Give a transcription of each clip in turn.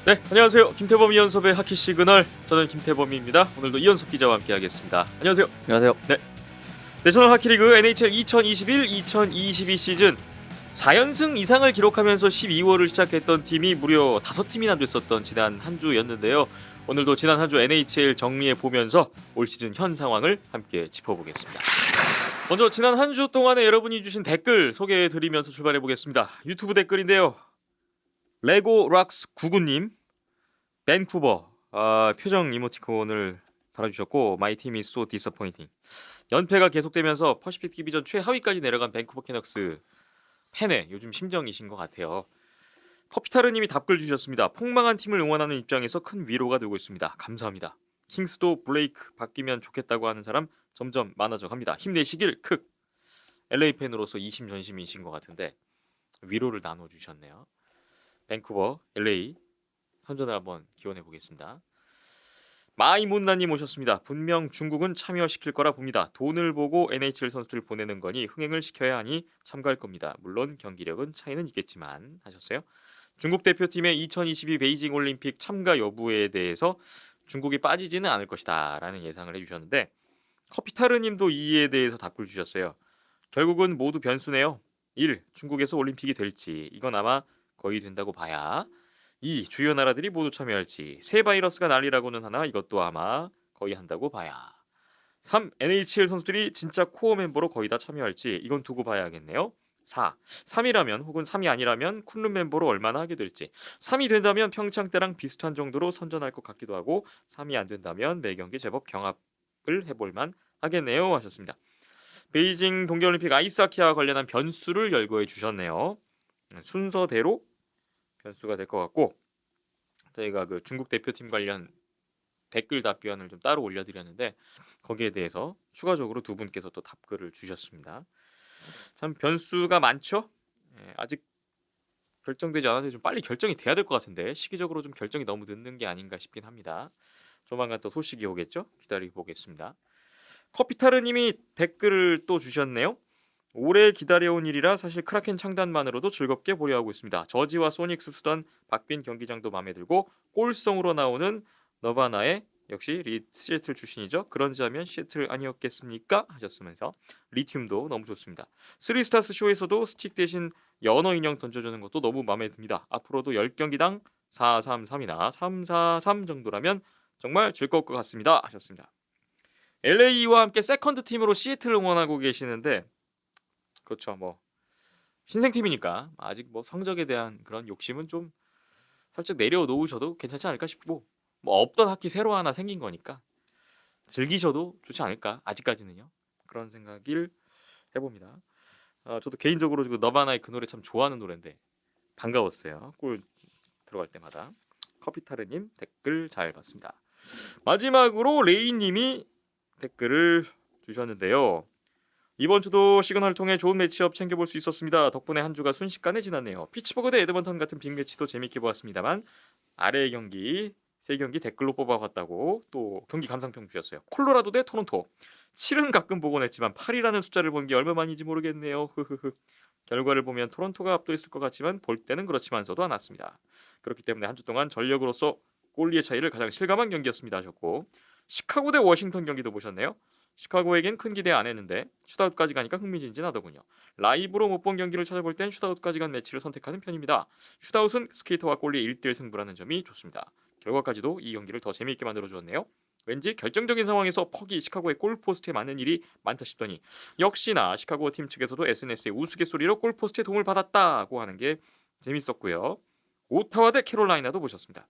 네, 안녕하세요. 김태범 이연섭의 하키 시그널. 저는 김태범입니다. 오늘도 이연섭 기자와 함께하겠습니다. 안녕하세요. 안녕하세요. 네, 내셔널 하키리그 NHL 2021-2022 시즌 4연승 이상을 기록하면서 12월을 시작했던 팀이 무려 5팀이나 됐었던 지난 한 주였는데요. 오늘도 지난 한 주 NHL 정리해 보면서 올 시즌 현 상황을 함께 짚어보겠습니다. 먼저 지난 한 주 동안에 여러분이 주신 댓글 소개해 드리면서 출발해 보겠습니다. 유튜브 댓글인데요. 레고 락스 99님, 밴쿠버 표정 이모티콘을 달아주셨고, My team is so disappointing. 연패가 계속되면서 퍼시픽 디비전 최하위까지 내려간 밴쿠버 캐너스 팬의 요즘 심정이신 것 같아요. 커피타르님이 답글 주셨습니다. 폭망한 팀을 응원하는 입장에서 큰 위로가 되고 있습니다. 감사합니다. 킹스도 블레이크 바뀌면 좋겠다고 하는 사람 점점 많아져 갑니다. 힘내시길 크. LA 팬으로서 이심전심이신 것 같은데 위로를 나눠주셨네요. 밴쿠버, LA 선전을 한번 기원해 보겠습니다. 마이문나님 오셨습니다. 분명 중국은 참여시킬 거라 봅니다. 돈을 보고 NHL 선수를 보내는 거니 흥행을 시켜야 하니 참가할 겁니다. 물론 경기력은 차이는 있겠지만 하셨어요. 중국 대표팀의 2022 베이징 올림픽 참가 여부에 대해서 중국이 빠지지는 않을 것이다 라는 예상을 해주셨는데, 커피타르님도 이에 대해서 답글 주셨어요. 결국은 모두 변수네요. 1. 중국에서 올림픽이 될지, 이건 아마 거의 된다고 봐야. 2. 주요 나라들이 모두 참여할지. 새 바이러스가 난리라고는 하나 이것도 아마 거의 한다고 봐야. 3. NHL 선수들이 진짜 코어 멤버로 거의 다 참여할지, 이건 두고 봐야겠네요. 4. 3이라면 혹은 3이 아니라면 쿤룸 멤버로 얼마나 하게 될지. 3이 된다면 평창 때랑 비슷한 정도로 선전할 것 같기도 하고, 3이 안 된다면 매 경기 제법 경합을 해볼만 하겠네요 하셨습니다. 베이징 동계올림픽 아이스하키와 관련한 변수를 열거해 주셨네요. 순서대로 변수가 될 것 같고, 저희가 그 중국 대표팀 관련 댓글 답변을 좀 따로 올려드렸는데 거기에 대해서 추가적으로 두 분께서 또 답글을 주셨습니다. 참 변수가 많죠. 아직 결정되지 않아서 좀 빨리 결정이 돼야 될 것 같은데 시기적으로 좀 결정이 너무 늦는 게 아닌가 싶긴 합니다. 조만간 또 소식이 오겠죠. 기다리고 보겠습니다. 커피타르님이 댓글을 또 주셨네요. 오래 기다려온 일이라 사실 크라켄 창단만으로도 즐겁게 보려 하고 있습니다. 저지와 소닉스 쓰던 박빈 경기장도 마음에 들고, 골성으로 나오는 너바나의 역시 시애틀 출신이죠. 그런지 하면 시애틀 아니었겠습니까? 하셨으면서 리튬도 너무 좋습니다. 쓰리스타스 쇼에서도 스틱 대신 연어 인형 던져주는 것도 너무 마음에 듭니다. 앞으로도 10경기당 433이나 343 정도라면 정말 즐거울 것 같습니다. 하셨습니다. LA와 함께 세컨드 팀으로 시애틀을 응원하고 계시는데, 그렇죠. 뭐 신생팀이니까 아직 뭐 성적에 대한 그런 욕심은 좀 살짝 내려놓으셔도 괜찮지 않을까 싶고, 뭐 없던 학기 새로 하나 생긴 거니까 즐기셔도 좋지 않을까 아직까지는요. 그런 생각을 해봅니다. 저도 개인적으로 그 너바나의 그 노래 참 좋아하는 노래인데 반가웠어요. 골 들어갈 때마다. 커피타르님 댓글 잘 봤습니다. 마지막으로 레이님이 댓글을 주셨는데요. 이번 주도 시그널을 통해 좋은 매치업 챙겨볼 수 있었습니다. 덕분에 한 주가 순식간에 지났네요. 피츠버그 대 에드먼턴 같은 빅매치도 재밌게 보았습니다만 아래의 경기 3경기 댓글로 뽑아봤다고 또 경기 감상평 주셨어요. 콜로라도 대 토론토. 7은 가끔 보곤 했지만 8이라는 숫자를 본 게 얼마만인지 모르겠네요. 흐흐흐. 결과를 보면 토론토가 압도했을 것 같지만 볼 때는 그렇지만서도 않았습니다. 그렇기 때문에 한 주 동안 전력으로서 골리의 차이를 가장 실감한 경기였습니다 하셨고, 시카고 대 워싱턴 경기도 보셨네요. 시카고에겐 큰 기대 안 했는데 슈타웃까지 가니까 흥미진진하더군요. 라이브로 못 본 경기를 찾아볼 땐 슈타웃까지 간 매치를 선택하는 편입니다. 슈타웃은 스케이터와 골리의 1대1 승부라는 점이 좋습니다. 결과까지도 이 경기를 더 재미있게 만들어주었네요. 왠지 결정적인 상황에서 퍽이 시카고의 골포스트에 맞는 일이 많다 싶더니 역시나 시카고 팀 측에서도 SNS의 우스갯소리로 골포스트에 도움을 받았다고 하는 게 재밌었고요. 오타와 대 캐롤라이나도 보셨습니다.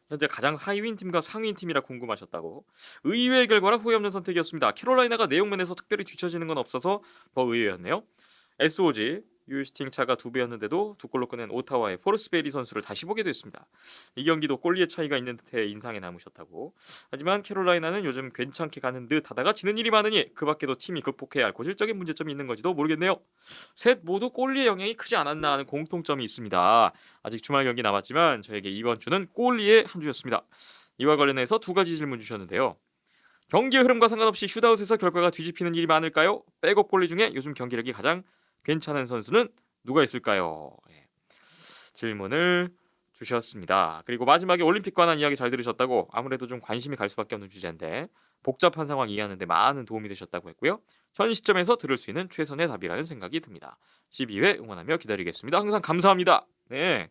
현재 가장 하위인 팀과 상위인 팀이라 궁금하셨다고. 의외의 결과라 후회 없는 선택이었습니다. 캐롤라이나가 내용면에서 특별히 뒤처지는 건 없어서 더 의외였네요. SOG 유스팅 차가 2배였는데도 2골로 꺼낸 오타와의 포르스베리 선수를 다시 보게 됐습니다. 이 경기도 골리의 차이가 있는 듯해 인상에 남으셨다고. 하지만 캐롤라이나는 요즘 괜찮게 가는 듯 하다가 지는 일이 많으니 그 밖에도 팀이 극복해야 할 고질적인 문제점이 있는 건지도 모르겠네요. 셋 모두 골리의 영향이 크지 않았나 하는 공통점이 있습니다. 아직 주말 경기 남았지만 저에게 이번 주는 골리의 한 주였습니다. 이와 관련해서 2가지 질문 주셨는데요. 경기의 흐름과 상관없이 슈다웃에서 결과가 뒤집히는 일이 많을까요? 백업 골리 중에 요즘 경기력이 가장 괜찮은 선수는 누가 있을까요? 질문을 주셨습니다. 그리고 마지막에 올림픽 관한 이야기 잘 들으셨다고 아무래도 좀 관심이 갈 수밖에 없는 주제인데 복잡한 상황 이해하는데 많은 도움이 되셨다고 했고요. 현 시점에서 들을 수 있는 최선의 답이라는 생각이 듭니다. 12회 응원하며 기다리겠습니다. 항상 감사합니다. 네,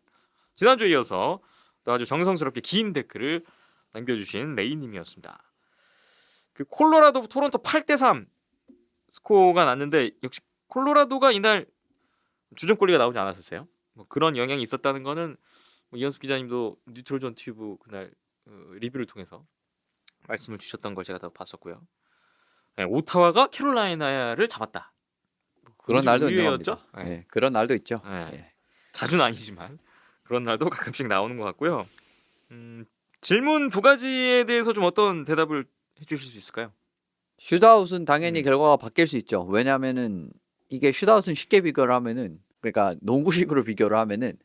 지난주에 이어서 또 아주 정성스럽게 긴 댓글을 남겨주신 레이님이었습니다. 그 콜로라도 토론토 8대3 스코어가 났는데 역시 콜로라도가 이날 주전골리가 나오지 않았었어요. 뭐 그런 영향이 있었다는 거는 뭐 이현수 기자님도 뉴트럴존 튜브 그날 리뷰를 통해서 말씀을 주셨던 걸 제가 다 봤었고요. 네, 오타와가 캐롤라이나를 잡았다. 그런 날도 의외였죠? 인정합니다. 네, 그런 날도 있죠. 네. 네. 자주는 아니지만 그런 날도 가끔씩 나오는 것 같고요. 질문 두 가지에 대해서 좀 어떤 대답을 해주실 수 있을까요? 슛아웃은 당연히 결과가 바뀔 수 있죠. 왜냐하면은 이게 슛아웃은 쉽게 비교를 하면은, 그러니까 농구식으로 비교를 하면은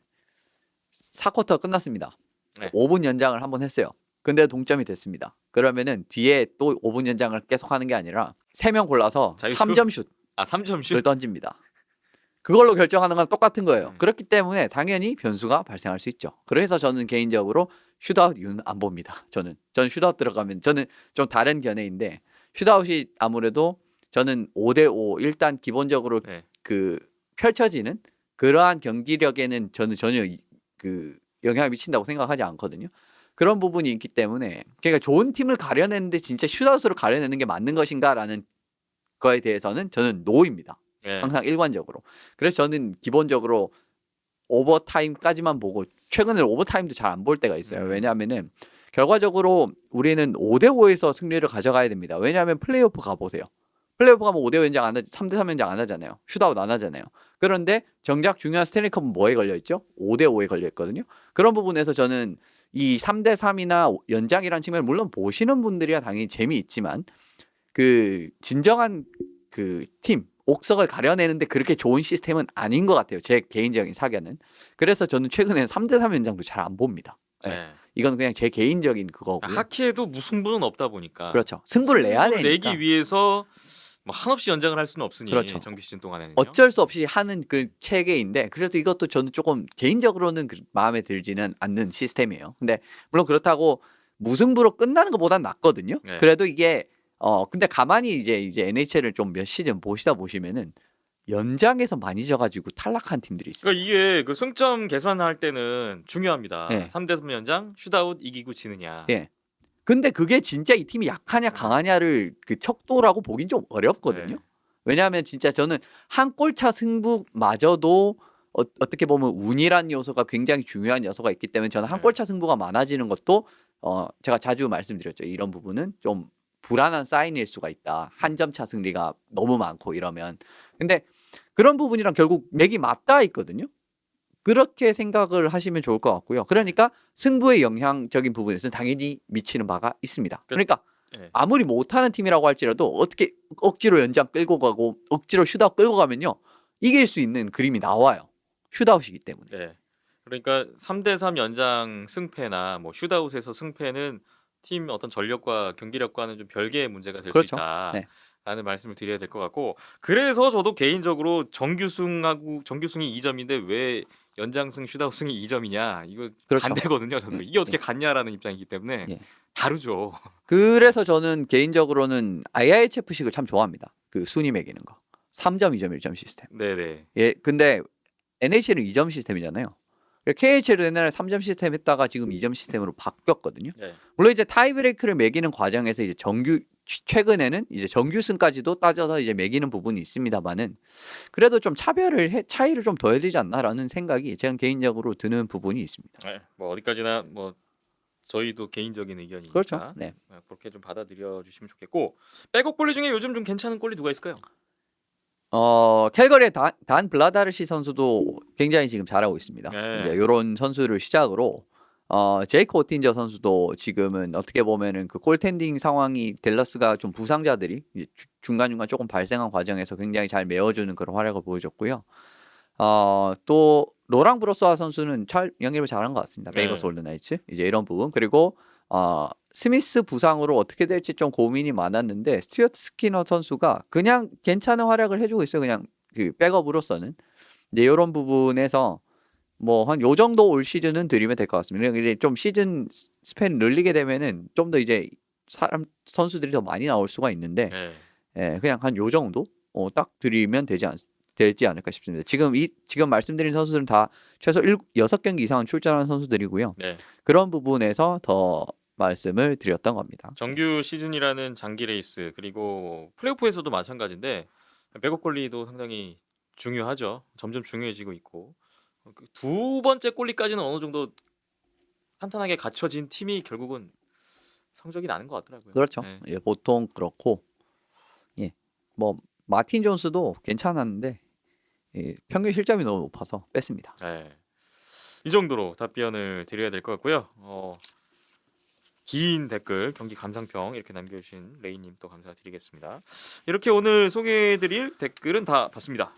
4쿼터 끝났습니다. 네. 5분 연장을 한번 했어요. 근데 동점이 됐습니다. 그러면은 뒤에 또 5분 연장을 계속 하는 게 아니라 3명 골라서 자유투? 3점 슛을 3점 슛? 던집니다. 그걸로 결정하는 건 똑같은 거예요. 음. 그렇기 때문에 당연히 변수가 발생할 수 있죠. 그래서 저는 개인적으로 슛아웃 이유는 안 봅니다. 저는 슛아웃 들어가면 저는 좀 다른 견해인데, 슛아웃이 아무래도 저는 5대5 일단 기본적으로 네. 그 펼쳐지는 그러한 경기력에는 저는 전혀 그 영향을 미친다고 생각하지 않거든요. 그런 부분이 있기 때문에, 그러니까 좋은 팀을 가려내는데 진짜 슛아웃으로 가려내는 게 맞는 것인가라는 거에 대해서는 저는 노입니다. 네. 항상 일관적으로. 그래서 저는 기본적으로 오버타임까지만 보고, 최근에는 오버타임도 잘 안 볼 때가 있어요. 왜냐하면은 결과적으로 우리는 5대5에서 승리를 가져가야 됩니다. 왜냐하면 플레이오프 가보세요. 플레이오프 가면 5대5 연장 안 하지, 3대3 연장 안 하잖아요. 슛아웃 안 하잖아요. 그런데 정작 중요한 스탠리컵은 뭐에 걸려있죠? 5대5에 걸려있거든요. 그런 부분에서 저는 이 3대3이나 연장이라는 측면을 물론 보시는 분들이야 당연히 재미있지만, 그 진정한 그 팀, 옥석을 가려내는데 그렇게 좋은 시스템은 아닌 것 같아요. 제 개인적인 사견은. 그래서 저는 최근에 3대3 연장도 잘 안 봅니다. 네. 이건 그냥 제 개인적인 그거고요. 하키에도 무승부는 없다 보니까 그렇죠. 승부를 내야 되니까. 내기 위해서 뭐 한없이 연장을 할 수는 없으니, 그렇죠. 정규 시즌 동안에는 어쩔 수 없이 하는 그 체계인데, 그래도 이것도 저는 조금 개인적으로는 마음에 들지는 않는 시스템이에요. 근데 물론 그렇다고 무승부로 끝나는 것보단 낫거든요. 네. 그래도 이게 근데 가만히 이제 NHL을 좀 몇 시즌 보시면은 연장에서 많이 져가지고 탈락한 팀들이 있어요. 그러니까 이게 그 승점 계산할 때는 중요합니다. 네. 3대3 연장, 슛아웃 이기고 지느냐. 예. 근데 그게 진짜 이 팀이 약하냐 강하냐를 그 척도라고 보긴 좀 어렵거든요. 네. 왜냐하면 진짜 저는 한 골차 승부마저도 어떻게 보면 운이란 요소가 굉장히 중요한 요소가 있기 때문에, 저는 한 네. 골차 승부가 많아지는 것도 제가 자주 말씀드렸죠. 이런 부분은 좀 불안한 사인일 수가 있다. 한 점 차 승리가 너무 많고 이러면. 근데 그런 부분이랑 결국 맥이 맞닿아 있거든요. 그렇게 생각을 하시면 좋을 것 같고요. 그러니까 승부의 영향적인 부분에서는 당연히 미치는 바가 있습니다. 그러니까 네. 아무리 못하는 팀이라고 할지라도 어떻게 억지로 연장 끌고 가고 억지로 슛아웃 끌고 가면요, 이길 수 있는 그림이 나와요. 슛아웃이기 때문에. 네. 그러니까 3대3 연장 승패나 뭐 슛아웃에서 승패는 팀 어떤 전력과 경기력과는 좀 별개의 문제가 될 수 그렇죠. 있다. 네. 라는 말씀을 드려야 될 것 같고, 그래서 저도 개인적으로 정규승이 2점인데 왜 연장승 슛아웃승이 2점이냐, 이거 그렇죠. 반대거든요. 저도 이게 어떻게 같냐라는 입장이기 때문에 예. 다르죠. 그래서 저는 개인적으로는 IIHF식을 참 좋아합니다. 그 순위 매기는 거. 3점, 2점, 1점 시스템. 네네. 예, 근데 NHL은 2점 시스템이잖아요. KHL은 옛날에 3점 시스템 했다가 지금 2점 시스템으로 바뀌었거든요. 네. 물론 이제 타이브레이크를 매기는 과정에서 이제 최근에는 이제 정규승까지도 따져서 이제 매기는 부분이 있습니다만은, 그래도 좀 차이를 좀 더 해야 되지 않나라는 생각이 제가 개인적으로 드는 부분이 있습니다. 네. 뭐 어디까지나 뭐 저희도 개인적인 의견이니까 그렇죠. 네. 그렇게 좀 받아들여 주시면 좋겠고, 백업 골리 중에 요즘 좀 괜찮은 골리 누가 있을까요? 캘거리의 단 블라다르시 선수도 굉장히 지금 잘하고 있습니다. 네. 이제 이런 선수를 시작으로 제이크 오틴저 선수도 지금은 어떻게 보면은 그 골텐딩 상황이 댈러스가 좀 부상자들이 이제 중간중간 조금 발생한 과정에서 굉장히 잘 메워주는 그런 활약을 보여줬고요. 또 로랑 브로스와 선수는 잘 영입을 잘한 것 같습니다. 네. 베이거스 올드나이츠 이제 이런 부분, 그리고 스미스 부상으로 어떻게 될지 좀 고민이 많았는데 스튜어트 스키너 선수가 그냥 괜찮은 활약을 해주고 있어요. 그냥 그 백업으로서는 이제 이런 부분에서 뭐 한 요 정도 올 시즌은 드리면 될 것 같습니다. 이제 좀 시즌 스팬 늘리게 되면은 좀 더 이제 사람 선수들이 더 많이 나올 수가 있는데 네. 예, 그냥 한 요 정도 딱 드리면 되지 않을까 싶습니다. 지금 말씀드린 선수들은 다 최소 6경기 이상은 출전한 선수들이고요. 네. 그런 부분에서 더 말씀을 드렸던 겁니다. 정규 시즌이라는 장기 레이스 그리고 플레이오프에서도 마찬가지인데 백업 관리도 상당히 중요하죠. 점점 중요해지고 있고 그두 번째 골리까지는 어느 정도 탄탄하게 갖춰진 팀이 결국은 성적이 나는 것 같더라고요. 그렇죠. 네. 예, 보통 그렇고 예, 뭐 마틴 존스도 괜찮았는데 예, 평균 실점이 너무 높아서 뺐습니다. 네. 이 정도로 답변을 드려야 될 것 같고요. 긴 댓글 경기 감상평 이렇게 남겨주신 레이님 또 감사드리겠습니다. 이렇게 오늘 소개해드릴 댓글은 다 봤습니다.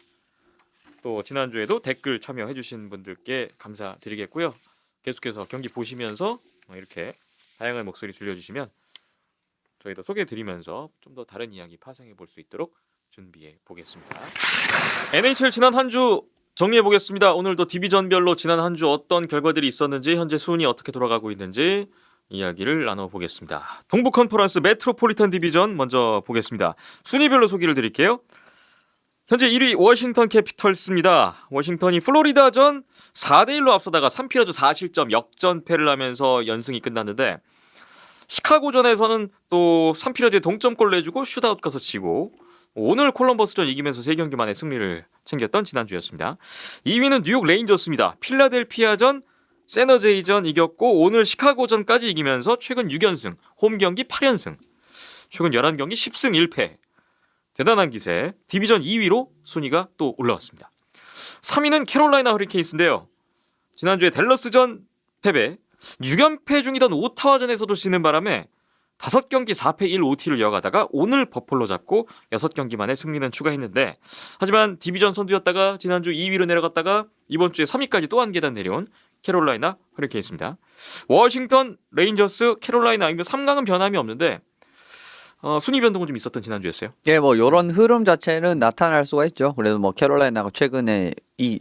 또 지난주에도 댓글 참여해주신 분들께 감사드리겠고요. 계속해서 경기 보시면서 이렇게 다양한 목소리 들려주시면 저희도 소개해드리면서 좀 더 다른 이야기 파생해 볼 수 있도록 준비해 보겠습니다. NHL 지난 한 주 정리해 보겠습니다. 오늘도 디비전별로 지난 한 주 어떤 결과들이 있었는지 현재 순위 어떻게 돌아가고 있는지 이야기를 나눠보겠습니다. 동부 컨퍼런스 메트로폴리탄 디비전 먼저 보겠습니다. 순위별로 소개를 드릴게요. 현재 1위 워싱턴 캐피털스입니다. 워싱턴이 플로리다전 4대1로 앞서다가 3피러드 4실점 역전패를 하면서 연승이 끝났는데 시카고전에서는 또 3피러드에 동점골 내주고 슛아웃 가서 치고 오늘 콜럼버스전 이기면서 3경기 만에 승리를 챙겼던 지난주였습니다. 2위는 뉴욕 레인저스입니다. 필라델피아전 세너제이전 이겼고 오늘 시카고전까지 이기면서 최근 6연승, 홈경기 8연승, 최근 11경기 10승 1패. 대단한 기세, 디비전 2위로 순위가 또 올라왔습니다. 3위는 캐롤라이나 허리케인스인데요. 지난주에 댈러스전 패배, 6연패 중이던 오타와전에서도 지는 바람에 5경기 4패 1OT를 이어가다가 오늘 버폴로 잡고 6경기 만에 승리는 추가했는데 하지만 디비전 선두였다가 지난주 2위로 내려갔다가 이번 주에 3위까지 또 한 계단 내려온 캐롤라이나 허리케인스입니다. 워싱턴, 레인저스, 캐롤라이나 3강은 변함이 없는데 순위 변동은 좀 있었던 지난주였어요. 예, 뭐 이런 흐름 자체는 나타날 수가 있죠. 그래도 뭐 캐롤라이나가 최근에 이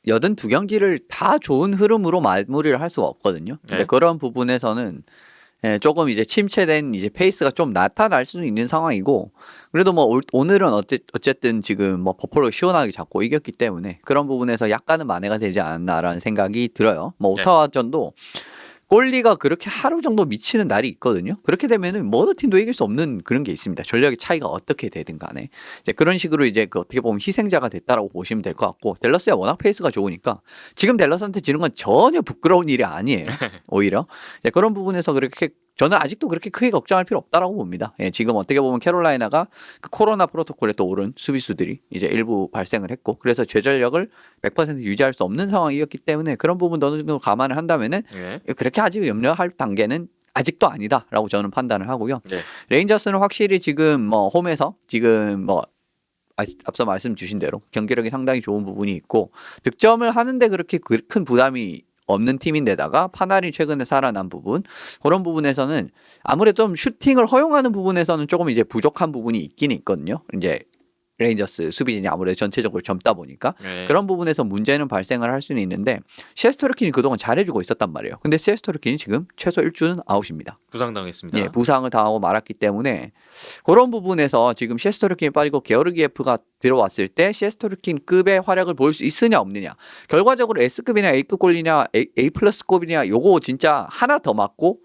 82경기를 다 좋은 흐름으로 마무리를 할 수가 없거든요. 근데 네. 그런 부분에서는 예, 조금 이제 침체된 이제 페이스가 좀 나타날 수는 있는 상황이고 그래도 뭐 오늘은 어쨌든 지금 뭐 버폴로 시원하게 잡고 이겼기 때문에 그런 부분에서 약간은 만회가 되지 않았나라는 생각이 들어요. 뭐 네. 오타와전도 골리가 그렇게 하루 정도 미치는 날이 있거든요. 그렇게 되면은 뭐 어느 팀도 이길 수 없는 그런 게 있습니다. 전력의 차이가 어떻게 되든 간에 이제 그런 식으로 이제 그 어떻게 보면 희생자가 됐다라고 보시면 될 것 같고 댈러스야 워낙 페이스가 좋으니까 지금 댈러스한테 지는 건 전혀 부끄러운 일이 아니에요. 오히려 이제 그런 부분에서 그렇게 저는 아직도 그렇게 크게 걱정할 필요 없다라고 봅니다. 예, 지금 어떻게 보면 캐롤라이나가 그 코로나 프로토콜에 또 오른 수비수들이 이제 일부 발생을 했고 그래서 제전력을 100% 유지할 수 없는 상황이었기 때문에 그런 부분도 어느 정도 감안을 한다면은 네. 그렇게 아직 염려할 단계는 아직도 아니다라고 저는 판단을 하고요. 네. 레인저스는 확실히 지금 뭐 홈에서 지금 뭐 앞서 말씀 주신 대로 경기력이 상당히 좋은 부분이 있고 득점을 하는데 그렇게 큰 부담이 없는 팀인데다가 파날이 최근에 살아난 부분 그런 부분에서는 아무래도 좀 슈팅을 허용하는 부분에서는 조금 이제 부족한 부분이 있긴 있거든요. 이제 레인저스 수비진이 아무래도 전체적으로 젊다 보니까 네. 그런 부분에서 문제는 발생을 할 수는 있는데 시에스토르킨이 그동안 잘해주고 있었단 말이에요. 근데 시에스토르킨이 지금 최소 1주는 아웃입니다. 부상당했습니다. 예, 부상을 당하고 말았기 때문에 그런 부분에서 지금 시에스토르킨이 빠지고 게오르기예프가 들어왔을 때 시에스토르킨급의 활약을 보일 수 있으냐 없느냐 결과적으로 S급이냐 A급 골이냐 A 플러스급이냐 요거 진짜 하나 더 맞고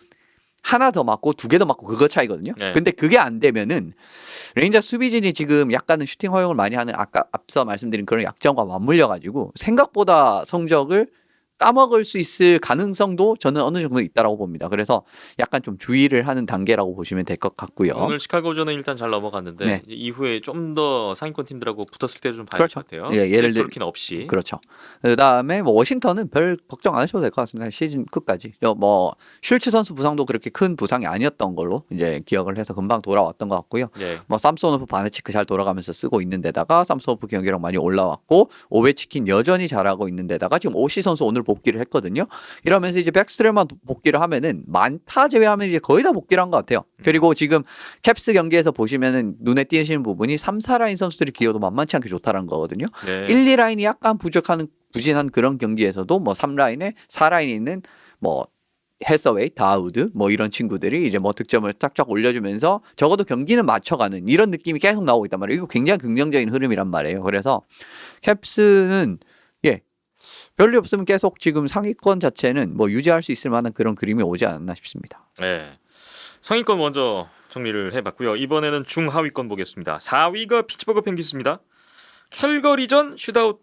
2개 더 맞고 그거 차이거든요. 네. 근데 그게 안 되면은 레인저 수비진이 지금 약간은 슈팅 허용을 많이 하는 아까 앞서 말씀드린 그런 약점과 맞물려 가지고 생각보다 성적을 까먹을 수 있을 가능성도 저는 어느 정도 있다라고 봅니다. 그래서 약간 좀 주의를 하는 단계라고 보시면 될 것 같고요. 오늘 시카고전은 일단 잘 넘어갔는데 네. 이제 이후에 좀 더 상위권 팀들하고 붙었을 때 좀 봐야 될 그렇죠. 것 같아요. 예, 예를 스토르킨 없이. 그렇죠. 그다음에 뭐 워싱턴은 별 걱정 안 하셔도 될 것 같습니다. 시즌 끝까지. 뭐 슐츠 선수 부상도 그렇게 큰 부상이 아니었던 걸로 이제 기억을 해서 금방 돌아왔던 것 같고요. 예. 뭐 삼소노프 바네치크 잘 돌아가면서 쓰고 있는 데다가 삼소노프 경기력 많이 올라왔고 오베치킨 여전히 잘하고 있는 데다가 지금 오시 선수 오늘 복귀를 했거든요. 이러면서 이제 백스트랩만 복귀를 하면은 많다 제외하면 이제 거의 다 복귀를 한 것 같아요. 그리고 지금 캡스 경기에서 보시면은 눈에 띄시는 부분이 3, 4라인 선수들이 기여도 만만치 않게 좋다는 거거든요. 네. 1, 2라인이 약간 부진한 그런 경기에서도 뭐 3라인에 4라인에 있는 뭐 해서웨이, 다우드 뭐 이런 친구들이 이제 뭐 득점을 쫙쫙 올려주면서 적어도 경기는 맞춰가는 이런 느낌이 계속 나오고 있단 말이에요. 이거 굉장히 긍정적인 흐름이란 말이에요. 그래서 캡스는 별일 없으면 계속 지금 상위권 자체는 뭐 유지할 수 있을 만한 그런 그림이 오지 않았나 싶습니다. 네. 상위권 먼저 정리를 해봤고요. 이번에는 중하위권 보겠습니다. 4위가 피츠버그 펭귄스입니다. 캘거리전 슈트아웃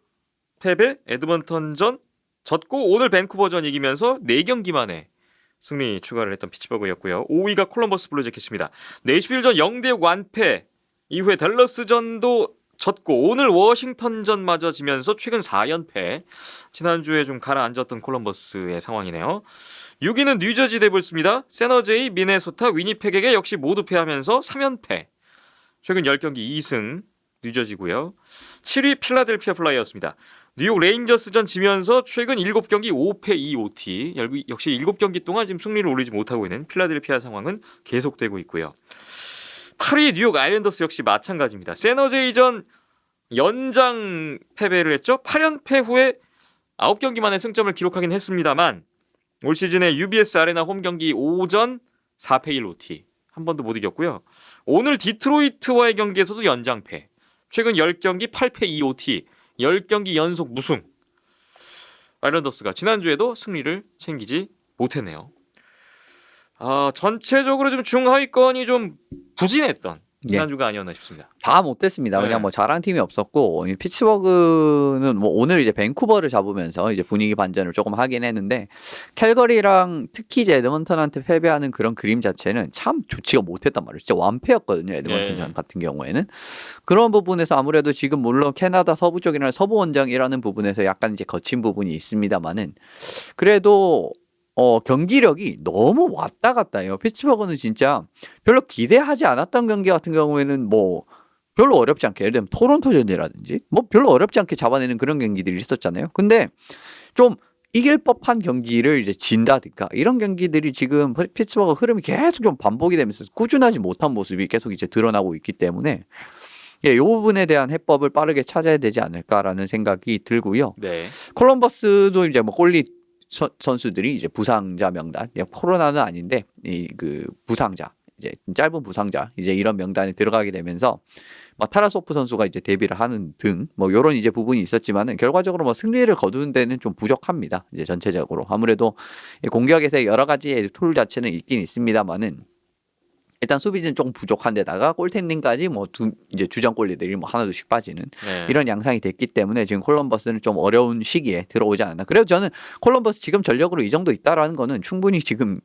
패배, 에드먼턴전 졌고 오늘 밴쿠버전 이기면서 4경기 만에 승리 추가를 했던 피츠버그였고요. 5위가 콜럼버스 블루제켓입니다. 내슈빌전 0대6 완패 이후에 댈러스전도 졌고 오늘 워싱턴전마저 지면서 최근 4연패. 지난주에 좀 가라앉았던 콜럼버스의 상황이네요. 6위는 뉴저지 데블스입니다. 세너제이, 미네소타, 위니펙에게 역시 모두 패하면서 3연패. 최근 10경기 2승 뉴저지고요. 7위 필라델피아 플라이어스입니다. 뉴욕 레인저스전 지면서 최근 7경기 5패 2OT. 역시 7경기 동안 지금 승리를 올리지 못하고 있는 필라델피아 상황은 계속되고 있고요. 8위 뉴욕 아일랜더스 역시 마찬가지입니다. 세너제이전 연장 패배를 했죠. 8연패 후에 9경기 만에 승점을 기록하긴 했습니다만 올 시즌에 UBS 아레나 홈 경기 5전 4패 1OT. 한 번도 못 이겼고요. 오늘 디트로이트와의 경기에서도 연장패. 최근 10경기 8패 2OT. 10경기 연속 무승. 아일랜더스가 지난주에도 승리를 챙기지 못했네요. 전체적으로 좀 중하위권이 좀 부진했던 지난주가 아니었나 싶습니다. 다 못됐습니다. 네. 그냥 뭐 잘한 팀이 없었고 이 피츠버그는 뭐 오늘 이제 밴쿠버를 잡으면서 이제 분위기 반전을 조금 하긴 했는데 캘거리랑 특히 이제 에드먼턴한테 패배하는 그런 그림 자체는 참 좋지가 못했단 말이에요. 진짜 완패였거든요. 에드먼턴 네. 같은 경우에는 그런 부분에서 아무래도 지금 물론 캐나다 서부 쪽이나 서부 원정이라는 부분에서 약간 이제 거친 부분이 있습니다만은 그래도 경기력이 너무 왔다 갔다 해요. 피츠버그는 진짜 별로 기대하지 않았던 경기 같은 경우에는 뭐 별로 어렵지 않게 예를 들면 토론토전이라든지 뭐 별로 어렵지 않게 잡아내는 그런 경기들이 있었잖아요. 근데 좀 이길 법한 경기를 이제 진다든가 이런 경기들이 지금 피츠버그 흐름이 계속 좀 반복이 되면서 꾸준하지 못한 모습이 계속 이제 드러나고 있기 때문에 이 부분에 대한 해법을 빠르게 찾아야 되지 않을까라는 생각이 들고요. 네. 콜럼버스도 이제 뭐 골리 선수들이 이제 부상자 명단, 코로나는 아닌데 이 그 부상자, 이제 짧은 부상자 이제 이런 명단에 들어가게 되면서 뭐 타라소프 선수가 이제 데뷔를 하는 등 뭐 이런 이제 부분이 있었지만은 결과적으로 뭐 승리를 거두는 데는 좀 부족합니다. 이제 전체적으로 아무래도 공격에서 여러 가지 툴 자체는 있긴 있습니다만은. 일단 수비는 조금 부족한 데다가 골텐딩까지 뭐 이제 주전골리들이 뭐 하나둘씩 빠지는 네. 이런 양상이 됐기 때문에 지금 콜럼버스는 좀 어려운 시기에 들어오지 않았나. 그래도 저는 콜럼버스 지금 전력으로 이 정도 있다라는 거는 충분히 지금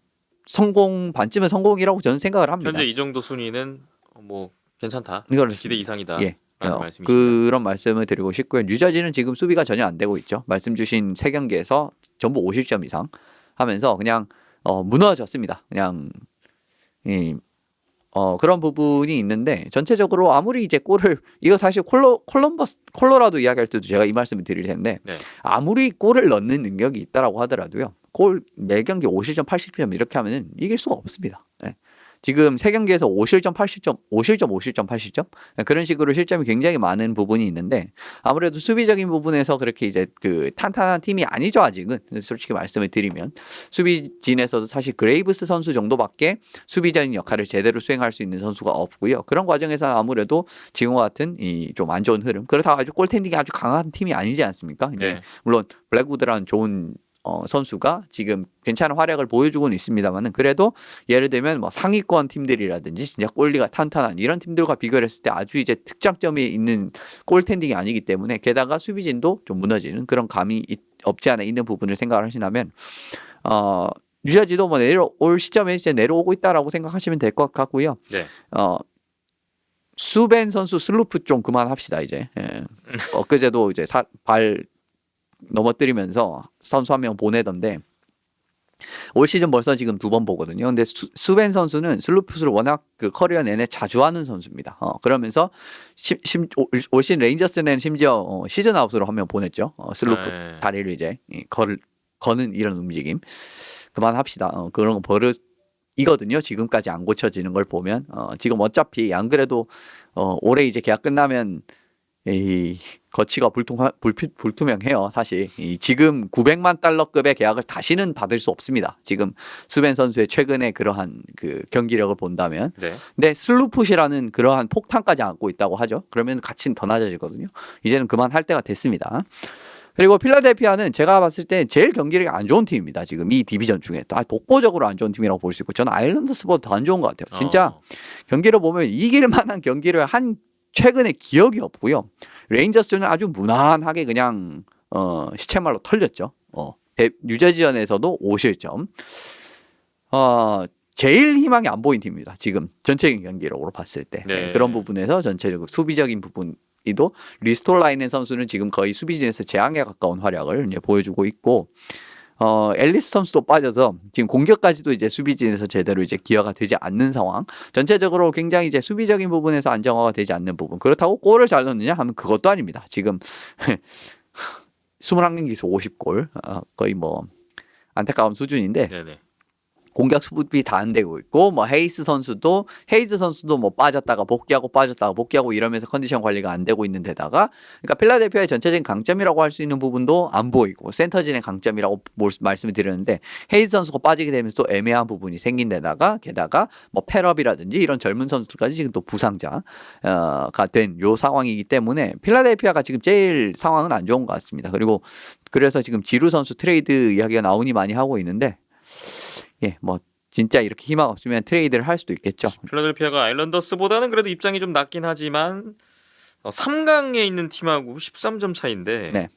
반쯤은 성공이라고 저는 생각을 합니다. 현재 이 정도 순위는 뭐 괜찮다. 이걸 기대 이상이다. 예. 라는 말씀이십니다. 그런 말씀을 드리고 싶고요. 뉴저지는 지금 수비가 전혀 안 되고 있죠. 말씀 주신 3경기에서 전부 50점 이상 하면서 그냥 무너졌습니다. 그냥 그런 부분이 있는데 전체적으로 아무리 이제 골을 이거 사실 콜로라도 이야기할 때도 제가 이 말씀을 드릴 텐데 네. 아무리 골을 넣는 능력이 있다라고 하더라도요. 골 매 경기 50점, 80점 이렇게 하면은 이길 수가 없습니다. 네. 지금 3경기에서 5실점, 80점, 5실점, 80점 그런 식으로 실점이 굉장히 많은 부분이 있는데 아무래도 수비적인 부분에서 그렇게 이제 그 탄탄한 팀이 아니죠 아직은. 솔직히 말씀을 드리면 수비진에서도 사실 그레이브스 선수 정도밖에 수비적인 역할을 제대로 수행할 수 있는 선수가 없고요. 그런 과정에서 아무래도 지금과 같은 이 좀 안 좋은 흐름. 그렇다고 아주 골텐딩이 아주 강한 팀이 아니지 않습니까? 이제 네. 물론 블랙우드라는 좋은 선수가 지금 괜찮은 활약을 보여주고는 있습니다만은 그래도 예를 들면 뭐 상위권 팀들이라든지 진짜 골리가 탄탄한 이런 팀들과 비교를 했을 때 아주 이제 특장점이 있는 골텐딩이 아니기 때문에 게다가 수비진도 좀 무너지는 그런 감이 없지 않아 있는 부분을 생각을 하시다면 뉴저지도 뭐 내려올 시점에 이제 내려오고 있다라고 생각하시면 될 것 같고요. 네. 수벤 선수 슬루프 좀 그만합시다 이제. 예. 엊그제도 이제 발 넘어뜨리면서 선수 한 명 보내던데 올 시즌 벌써 지금 2번 보거든요. 근데 수벤 선수는 슬루프스를 워낙 그 커리어 내내 자주 하는 선수입니다. 그러면서 올 시즌 레인저스는 심지어 시즌 아웃으로 한 명 보냈죠. 슬루프 네. 다리를 이제 거는 이런 움직임 그만합시다. 그런 거 버릇이거든요. 지금까지 안 고쳐지는 걸 보면 지금 어차피 안 그래도 올해 이제 계약 끝나면 이 거치가 불투명해요. 사실 지금 900만 달러급의 계약을 다시는 받을 수 없습니다. 지금 수벤 선수의 최근의 그러한 그 경기력을 본다면. 네. 근데 슬루풋이라는 그러한 폭탄까지 안고 있다고 하죠. 그러면 가치는 더 낮아지거든요. 이제는 그만할 때가 됐습니다. 그리고 필라델피아는 제가 봤을 때 제일 경기력이 안 좋은 팀입니다. 지금 이 디비전 중에 독보적으로 안 좋은 팀이라고 볼 수 있고 저는 아일랜드스보다 더 안 좋은 것 같아요. 진짜 경기를 보면 이길 만한 경기를 한 최근에 기억이 없고요. 레인저스는 아주 무난하게 그냥 시체말로 털렸죠. 뉴저지전에서도 5실점. 제일 희망이 안 보인 팀입니다. 지금 전체적인 경기력으로 봤을 때. 네. 그런 부분에서 전체적으로 수비적인 부분이도 리스톨라이넨 선수는 지금 거의 수비진에서 재앙에 가까운 활약을 이제 보여주고 있고 앨리스 선수도 빠져서 지금 공격까지도 이제 수비진에서 제대로 이제 기여가 되지 않는 상황. 전체적으로 굉장히 이제 수비적인 부분에서 안정화가 되지 않는 부분. 그렇다고 골을 잘 넣느냐 하면 그것도 아닙니다. 지금 21경기에서 50골. 거의 뭐 안타까운 수준인데 네네. 공격 수비 다 안 되고 있고 뭐 헤이즈 선수도 뭐 빠졌다가 복귀하고 이러면서 컨디션 관리가 안 되고 있는 데다가 그러니까 필라델피아의 전체적인 강점이라고 할 수 있는 부분도 안 보이고 센터진의 강점이라고 말씀을 드렸는데 헤이즈 선수가 빠지게 되면서 또 애매한 부분이 생긴 데다가 게다가 뭐 패럽이라든지 이런 젊은 선수들까지 지금 또 부상자가 된 요 상황이기 때문에 필라델피아가 지금 제일 상황은 안 좋은 것 같습니다. 그리고 그래서 지금 지루 선수 트레이드 이야기가 나오니 많이 하고 있는데 뭐 진짜 이렇게 희망 없으면 트레이드를 할 수도 있겠죠. 필라델피아가 아일랜더스보다는 그래도 입장이 좀 낮긴 하지만 3강에 있는 팀하고 13점 차인데 네.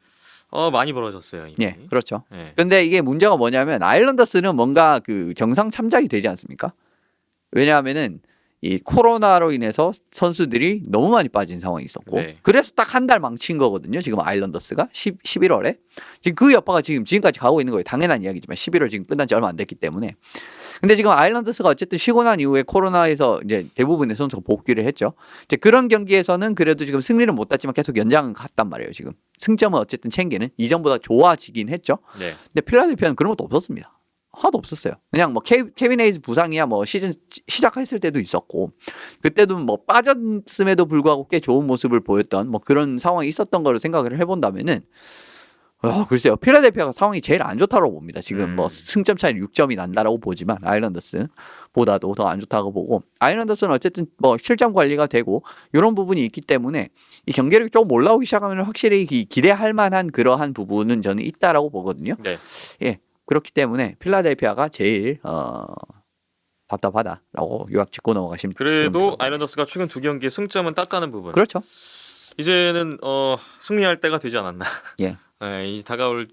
많이 벌어졌어요. 이미. 그렇죠. 네. 근데 이게 문제가 뭐냐면 아일랜더스는 뭔가 그 정상 참작이 되지 않습니까? 왜냐하면은 이 코로나로 인해서 선수들이 너무 많이 빠진 상황이 있었고 네. 그래서 딱 한 달 망친 거거든요. 지금 아일랜더스가 11월에 지금 그 여파가 지금까지 가고 있는 거예요. 당연한 이야기지만 11월 지금 끝난 지 얼마 안 됐기 때문에. 근데 지금 아일랜드스가 어쨌든 쉬고 난 이후에 코로나에서 이제 대부분의 선수가 복귀를 했죠. 이제 그런 경기에서는 그래도 지금 승리는 못 땄지만 계속 연장은 갔단 말이에요. 지금 승점은 어쨌든 챙기는 이전보다 좋아지긴 했죠. 네. 근데 필라델피아는 그런 것도 없었습니다. 하나도 없었어요. 그냥 뭐 케빈 헤이즈 부상이야 뭐 시즌 시작했을 때도 있었고 그때도 뭐 빠졌음에도 불구하고 꽤 좋은 모습을 보였던 뭐 그런 상황이 있었던 거를 생각을 해본다면은 글쎄요. 필라델피아가 상황이 제일 안 좋다고 봅니다. 지금 뭐 승점 차이는 6점이 난다라고 보지만 아일랜더스보다도 더 안 좋다고 보고 아일랜더스는 어쨌든 뭐 실점 관리가 되고 이런 부분이 있기 때문에 이 경기력이 조금 올라오기 시작하면 확실히 기대할 만한 그러한 부분은 저는 있다라고 보거든요. 네. 그렇기 때문에 필라델피아가 제일 답답하다라고 요약 짚고 넘어가시면 그래도 아일랜더스가 최근 2경기의 승점은 땄다는 부분. 그렇죠. 이제는 승리할 때가 되지 않았나. 예. 이 다가올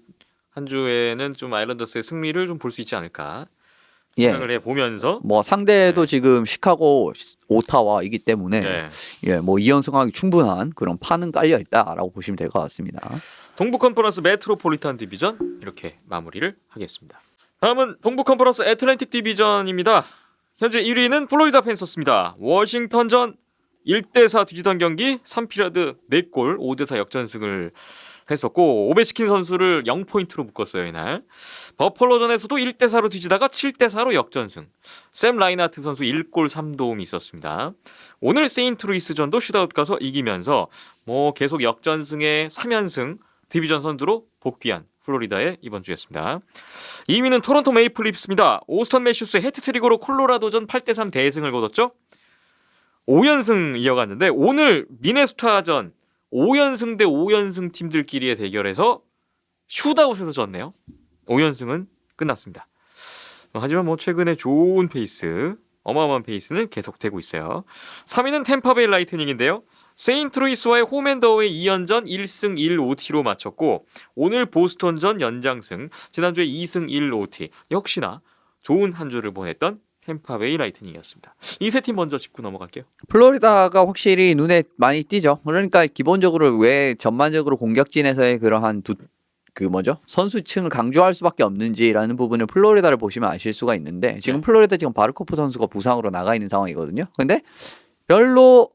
한 주에는 좀 아일랜더스의 승리를 좀 볼 수 있지 않을까 생각을 해보면서 뭐 상대도 지금 시카고 오타와이기 때문에 뭐 2연승하기 충분한 그런 판은 깔려 있다라고 보시면 될 것 같습니다. 동부 컨퍼런스 메트로폴리탄 디비전 이렇게 마무리를 하겠습니다. 다음은 동부 컨퍼런스 애틀랜틱 디비전입니다. 현재 1위는 플로리다 팬서스입니다. 워싱턴전 1대4 뒤지던 경기 3피리어드 4골 5대4 역전승을 했었고 오베치킨 선수를 0포인트로 묶었어요. 이날 버펄로전에서도 1대4로 뒤지다가 7대4로 역전승. 샘 라이나트 선수 1골 3도움이 있었습니다. 오늘 세인트루이스전도 슛아웃 가서 이기면서 뭐 계속 역전승에 3연승 디비전 선두로 복귀한 플로리다의 이번 주였습니다. 2위는 토론토 메이플리프스입니다. 오스턴 매슈스의 해트트릭으로 콜로라도전 8대3 대승을 거뒀죠. 5연승 이어갔는데 오늘 미네소타전 5연승 대 5연승 팀들끼리의 대결에서 슛아웃에서 졌네요. 5연승은 끝났습니다. 하지만 뭐 최근에 좋은 페이스, 어마어마한 페이스는 계속되고 있어요. 3위는 템파베이 라이트닝인데요. 세인트루이스와의 홈앤더웨이 2연전 1승 1OT로 마쳤고 오늘 보스턴전 연장승, 지난주에 2승 1OT 역시나 좋은 한 주를 보냈던 템파베이 라이트닝이었습니다. 이 세 팀 먼저 짚고 넘어갈게요. 플로리다가 확실히 눈에 많이 띄죠. 그러니까 기본적으로 왜 전반적으로 공격진에서의 그러한 선수층을 강조할 수밖에 없는지라는 부분을 플로리다를 보시면 아실 수가 있는데 지금 플로리다 지금 바르코프 선수가 부상으로 나가 있는 상황이거든요. 근데 별로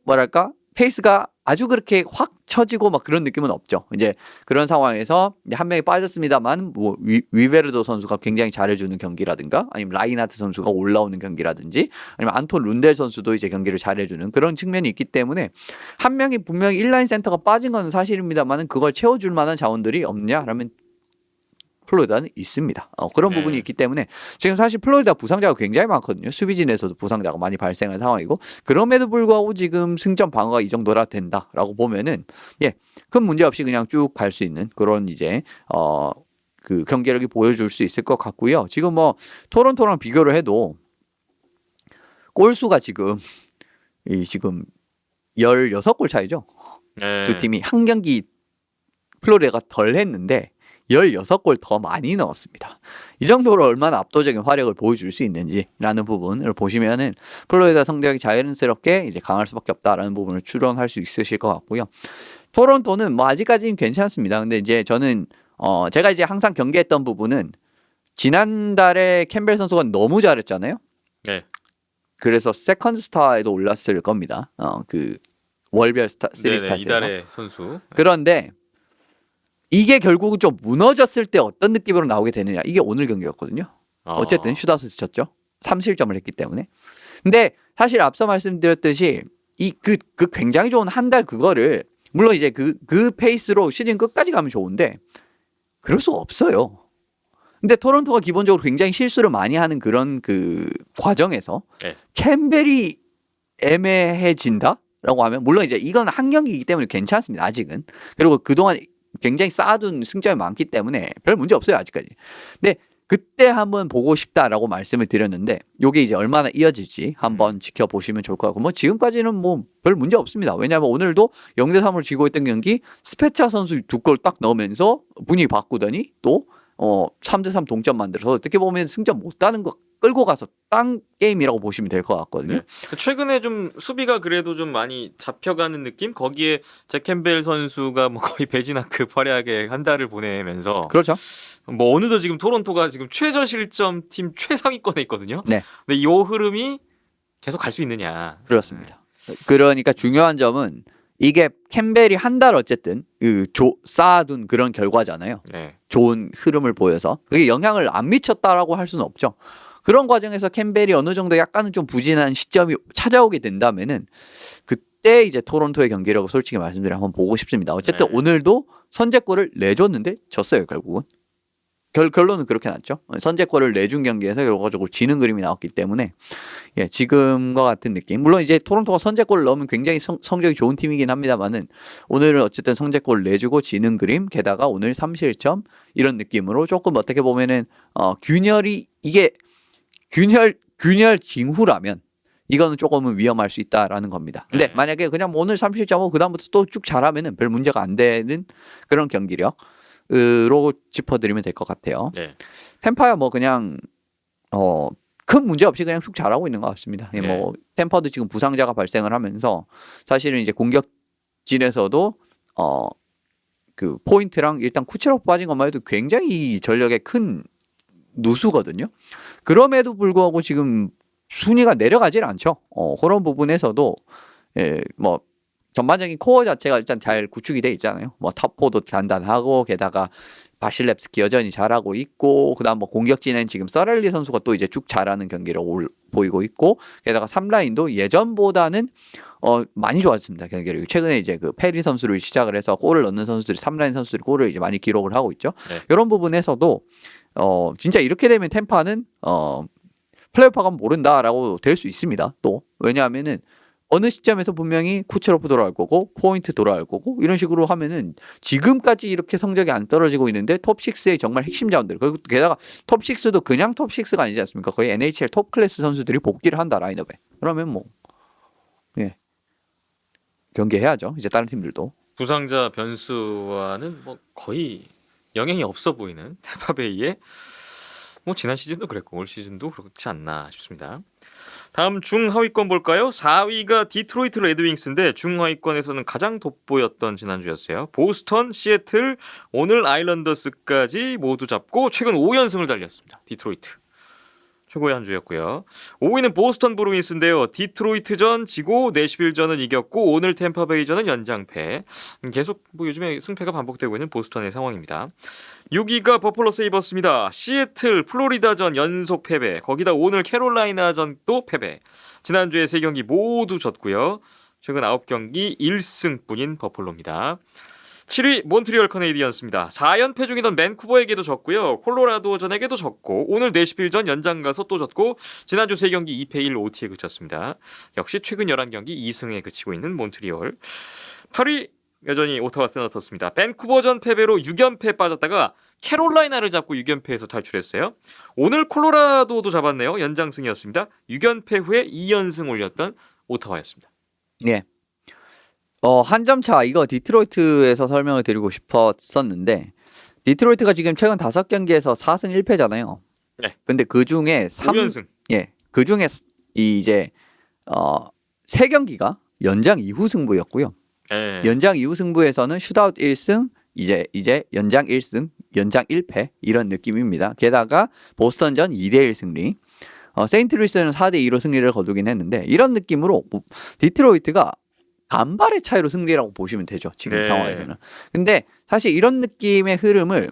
페이스가 아주 그렇게 확 처지고 막 그런 느낌은 없죠. 이제 그런 상황에서 이제 한 명이 빠졌습니다만 뭐 위베르도 선수가 굉장히 잘해주는 경기라든가 아니면 라인하트 선수가 올라오는 경기라든지 아니면 안톤 룬델 선수도 이제 경기를 잘해주는 그런 측면이 있기 때문에 한 명이 분명히 1라인 센터가 빠진 건 사실입니다만은 그걸 채워줄 만한 자원들이 없냐라면 플로리다는 있습니다. 그런 네. 부분이 있기 때문에 지금 사실 플로리다 부상자가 굉장히 많거든요. 수비진에서도 부상자가 많이 발생한 상황이고 그럼에도 불구하고 지금 승점 방어가 이 정도라 된다라고 보면은 큰 문제 없이 그냥 쭉 갈 수 있는 그런 이제 그 경기력이 보여줄 수 있을 것 같고요. 지금 뭐 토론토랑 비교를 해도 골수가 지금 16골 차이죠. 네. 두 팀이 한 경기 플로리다가 덜 했는데 16골 더 많이 넣었습니다. 이 정도로 얼마나 압도적인 화력을 보여줄 수 있는지라는 부분을 보시면은 플로리다 성적이 자연스럽게 이제 강할 수밖에 없다라는 부분을 추론할 수 있으실 것 같고요. 토론토는 뭐 아직까지는 괜찮습니다. 근데 이제 저는 제가 이제 항상 경계했던 부분은 지난달에 캠벨 선수가 너무 잘했잖아요. 네. 그래서 세컨드 스타에도 올랐을 겁니다. 그 월별 스타 시리즈 네네, 스타에서. 이달의 선수. 그런데 이게 결국은 좀 무너졌을 때 어떤 느낌으로 나오게 되느냐. 이게 오늘 경기였거든요. 어쨌든 슛아웃에서 졌죠. 3실점을 했기 때문에. 근데 사실 앞서 말씀드렸듯이 그 굉장히 좋은 한 달 그거를 물론 이제 그 페이스로 시즌 끝까지 가면 좋은데 그럴 수 없어요. 근데 토론토가 기본적으로 굉장히 실수를 많이 하는 그런 그 과정에서 네. 캠벨이 애매해진다라고 하면 물론 이제 이건 한 경기이기 때문에 괜찮습니다. 아직은. 그리고 그동안 굉장히 쌓아둔 승점이 많기 때문에 별 문제 없어요 아직까지. 근데 그때 한번 보고 싶다라고 말씀을 드렸는데 이게 이제 얼마나 이어질지 한번 지켜보시면 좋을 것 같고 뭐 지금까지는 뭐 별 문제 없습니다. 왜냐하면 오늘도 0대3으로 지고 있던 경기 스페차 선수 2골 딱 넣으면서 분위기 바꾸더니 또 3대3 동점 만들어서 어떻게 보면 승점 못 따는 거 끌고 가서 딴 게임이라고 보시면 될 것 같거든요. 네. 최근에 좀 수비가 그래도 좀 많이 잡혀가는 느낌? 거기에 잭 캠벨 선수가 뭐 거의 배진아급 활약에 한 달을 보내면서 그렇죠. 뭐 어느덧 지금 토론토가 지금 최저 실점 팀 최상위권에 있거든요. 네. 근데 이 흐름이 계속 갈 수 있느냐? 그렇습니다. 그러니까 중요한 점은 이게 캠벨이 한 달 어쨌든 쌓아둔 그런 결과잖아요. 네. 좋은 흐름을 보여서 그게 영향을 안 미쳤다라고 할 수는 없죠. 그런 과정에서 캠벨이 어느 정도 약간은 좀 부진한 시점이 찾아오게 된다면은 그때 이제 토론토의 경기력을 솔직히 말씀드리면 한번 보고 싶습니다. 어쨌든 네. 오늘도 선제골을 내줬는데 졌어요 결국은. 결론은 그렇게 났죠. 선제골을 내준 경기에서 결과적으로 지는 그림이 나왔기 때문에 지금과 같은 느낌. 물론 이제 토론토가 선제골을 넣으면 굉장히 성적이 좋은 팀이긴 합니다만은 오늘은 어쨌든 선제골을 내주고 지는 그림. 게다가 오늘 3실점 이런 느낌으로 조금 어떻게 보면은 균열이 이게 균열 징후라면 이거는 조금은 위험할 수 있다라는 겁니다. 근데 만약에 그냥 뭐 오늘 3실점하고 그다음부터 또 쭉 잘하면은 별 문제가 안 되는 그런 경기력. 으로 짚어드리면 될 것 같아요. 네. 템파야 뭐 그냥 큰 문제 없이 그냥 쭉 잘하고 있는 것 같습니다. 네. 뭐 템파도 지금 부상자가 발생을 하면서 사실은 이제 공격진에서도 그 포인트랑 일단 쿠체로프 빠진 것만 해도 굉장히 전력의 큰 누수거든요. 그럼에도 불구하고 지금 순위가 내려가질 않죠. 그런 부분에서도 뭐 전반적인 코어 자체가 일단 잘 구축이 돼 있잖아요. 뭐 탑4도 단단하고 게다가 바실렙스키 여전히 잘하고 있고 그다음 뭐 공격진은 지금 서렐리 선수가 또 이제 쭉 잘하는 경기를 보이고 있고 게다가 3라인도 예전보다는 많이 좋았습니다. 경기력이 최근에 이제 그 페리 선수를 시작을 해서 골을 넣는 선수들이 3라인 선수들이 골을 이제 많이 기록을 하고 있죠. 네. 이런 부분에서도 진짜 이렇게 되면 템파는 플레이오프 가면 모른다라고 될 수 있습니다. 또 왜냐하면은 어느 시점에서 분명히 쿠체로프 돌아올 거고 포인트 돌아올 거고 이런 식으로 하면은 지금까지 이렇게 성적이 안 떨어지고 있는데 톱6의 정말 핵심 자원들 그리고 게다가 톱6도 그냥 톱6가 아니지 않습니까? 거의 NHL 톱 클래스 선수들이 복귀를 한다 라인업에. 그러면 뭐 경계해야죠. 이제 다른 팀들도. 부상자 변수와는 뭐 거의 영향이 없어 보이는 템파베이의 뭐 지난 시즌도 그랬고 올 시즌도 그렇지 않나 싶습니다. 다음 중하위권 볼까요? 4위가 디트로이트 레드윙스인데 중하위권에서는 가장 돋보였던 지난주였어요. 보스턴, 시애틀, 오늘 아일랜더스까지 모두 잡고 최근 5연승을 달렸습니다. 디트로이트. 최고의 한 주였고요. 5위는 보스턴 브루인스인데요. 디트로이트전 지고 내시빌전은 이겼고 오늘 템파베이전은 연장패. 계속 뭐 요즘에 승패가 반복되고 있는 보스턴의 상황입니다. 6위가 버펄로 세이버스입니다. 시애틀 플로리다전 연속 패배. 거기다 오늘 캐롤라이나전 또 패배. 지난주에 3경기 모두 졌고요. 최근 9경기 1승뿐인 버펄로입니다. 7위 몬트리올 커네이디언스입니다. 4연패 중이던 밴쿠버에게도 졌고요. 콜로라도전에게도 졌고 오늘 내시빌전 연장 가서 또 졌고 지난주 3경기 2패 1 OT에 그쳤습니다. 역시 최근 11경기 2승에 그치고 있는 몬트리올. 8위 여전히 오타와 세너터스입니다. 밴쿠버전 패배로 6연패에 빠졌다가 캐롤라이나를 잡고 6연패에서 탈출했어요. 오늘 콜로라도도 잡았네요. 연장승이었습니다. 6연패 후에 2연승 올렸던 오타와였습니다. 예. 한 점 차 이거 디트로이트에서 설명을 드리고 싶었었는데 디트로이트가 지금 최근 5경기에서 4승 1패잖아요. 네. 근데 그중에 5연승. 예. 그중에 이제 3경기가 연장 이후 승부였고요. 네. 연장 이후 승부에서는 슛아웃 1승, 이제 연장 1승, 연장 1패 이런 느낌입니다. 게다가 보스턴전 2대1 승리. 세인트루이스는 4대2로 승리를 거두긴 했는데 이런 느낌으로 디트로이트가 간발의 차이로 승리라고 보시면 되죠. 지금 네. 상황에서는. 근데 사실 이런 느낌의 흐름을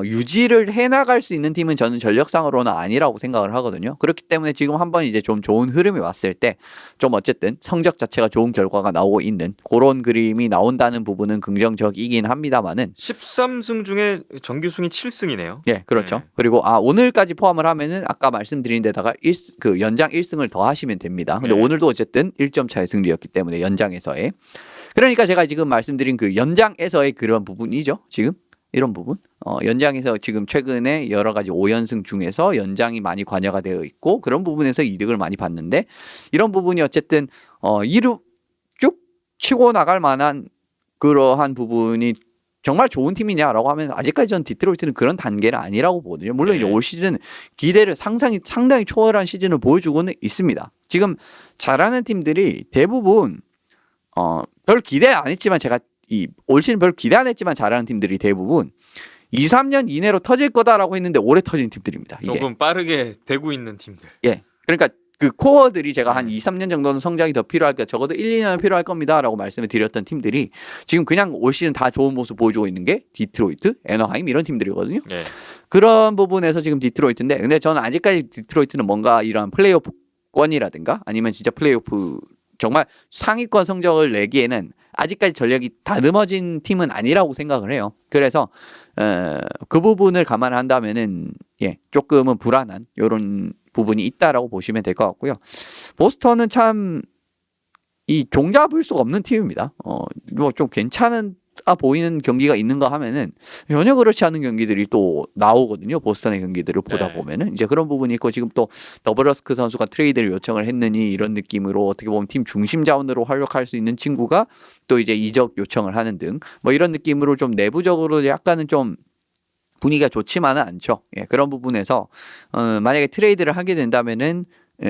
유지를 해나갈 수 있는 팀은 저는 전력상으로는 아니라고 생각을 하거든요. 그렇기 때문에 지금 한번 이제 좀 좋은 흐름이 왔을 때 좀 어쨌든 성적 자체가 좋은 결과가 나오고 있는 그런 그림이 나온다는 부분은 긍정적이긴 합니다만은 13승 중에 정규승이 7승이네요. 예, 그렇죠. 네. 그리고 오늘까지 포함을 하면은 아까 말씀드린 데다가 그 연장 1승을 더 하시면 됩니다. 근데 네. 오늘도 어쨌든 1점 차의 승리였기 때문에 연장에서의. 그러니까 제가 지금 말씀드린 그 연장에서의 그런 부분이죠. 지금 이런 부분. 연장에서 지금 최근에 여러 가지 5연승 중에서 연장이 많이 관여가 되어 있고 그런 부분에서 이득을 많이 봤는데 이런 부분이 어쨌든 이루 쭉 치고 나갈 만한 그러한 부분이 정말 좋은 팀이냐라고 하면 아직까지 전 디트로이트는 그런 단계는 아니라고 보거든요. 물론 네. 올 시즌 기대를 상당히 초월한 시즌을 보여주고는 있습니다. 지금 잘하는 팀들이 대부분 별 기대 안 했지만 제가 올 시즌 별 기대 안 했지만 잘하는 팀들이 대부분 2, 3년 이내로 터질 거다라고 했는데 오래 터진 팀들입니다. 이게. 조금 빠르게 되고 있는 팀들. 예. 그러니까 그 코어들이 제가 한 2, 3년 정도는 성장이 더 필요할 거야. 적어도 1, 2년은 필요할 겁니다라고 말씀을 드렸던 팀들이 지금 그냥 올 시즌 다 좋은 모습 보여주고 있는 게 디트로이트, 애너하임 이런 팀들이거든요. 네. 그런 부분에서 지금 디트로이트인데 근데 저는 아직까지 디트로이트는 뭔가 이런 플레이오프권이라든가 아니면 진짜 플레이오프 정말 상위권 성적을 내기에는 아직까지 전력이 다듬어진 팀은 아니라고 생각을 해요. 그래서 그 부분을 감안한다면은 조금은 불안한 이런 부분이 있다라고 보시면 될 것 같고요. 보스턴은 참 이 종잡을 수가 없는 팀입니다. 뭐 좀 괜찮은 보이는 경기가 있는가 하면은 전혀 그렇지 않은 경기들이 또 나오거든요. 보스턴의 경기들을 보다 네. 보면은 이제 그런 부분이 있고 지금 또 더블러스크 선수가 트레이드를 요청을 했느니 이런 느낌으로 어떻게 보면 팀 중심 자원으로 활약할 수 있는 친구가 또 이제 이적 요청을 하는 등 뭐 이런 느낌으로 좀 내부적으로 약간은 좀 분위기가 좋지만은 않죠. 예, 그런 부분에서 만약에 트레이드를 하게 된다면은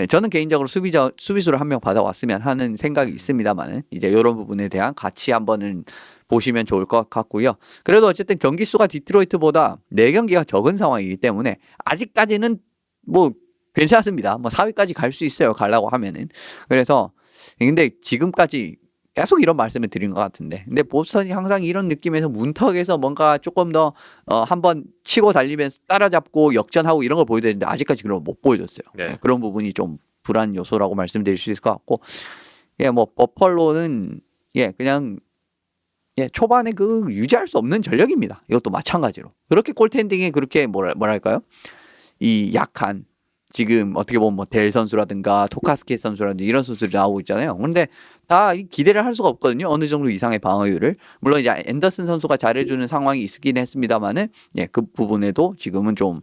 저는 개인적으로 수비수를 한 명 받아왔으면 하는 생각이 있습니다만은 이제 이런 부분에 대한 가치 한번은 보시면 좋을 것 같고요. 그래도 어쨌든 경기 수가 디트로이트보다 4경기가 적은 상황이기 때문에 아직까지는 뭐 괜찮습니다. 뭐 4위까지 갈 수 있어요. 가려고 하면은. 그래서 근데 지금까지 계속 이런 말씀을 드린 것 같은데 근데 보스턴이 항상 이런 느낌에서 문턱에서 뭔가 조금 더 한번 치고 달리면서 따라잡고 역전하고 이런 걸 보여드렸는데 아직까지 그런 걸 못 보여줬어요. 네. 그런 부분이 좀 불안 요소라고 말씀드릴 수 있을 것 같고 뭐 버펄로는 그냥 초반에 그 유지할 수 없는 전력입니다. 이것도 마찬가지로 그렇게 골텐딩에 그렇게 뭐랄까요 이 약한 지금 어떻게 보면 뭐 델 선수라든가 토카스키 선수라든가 이런 선수들이 나오고 있잖아요. 그런데 다 기대를 할 수가 없거든요. 어느 정도 이상의 방어율을. 물론 이제 앤더슨 선수가 잘해주는 상황이 있긴 했습니다만은 그 부분에도 지금은 좀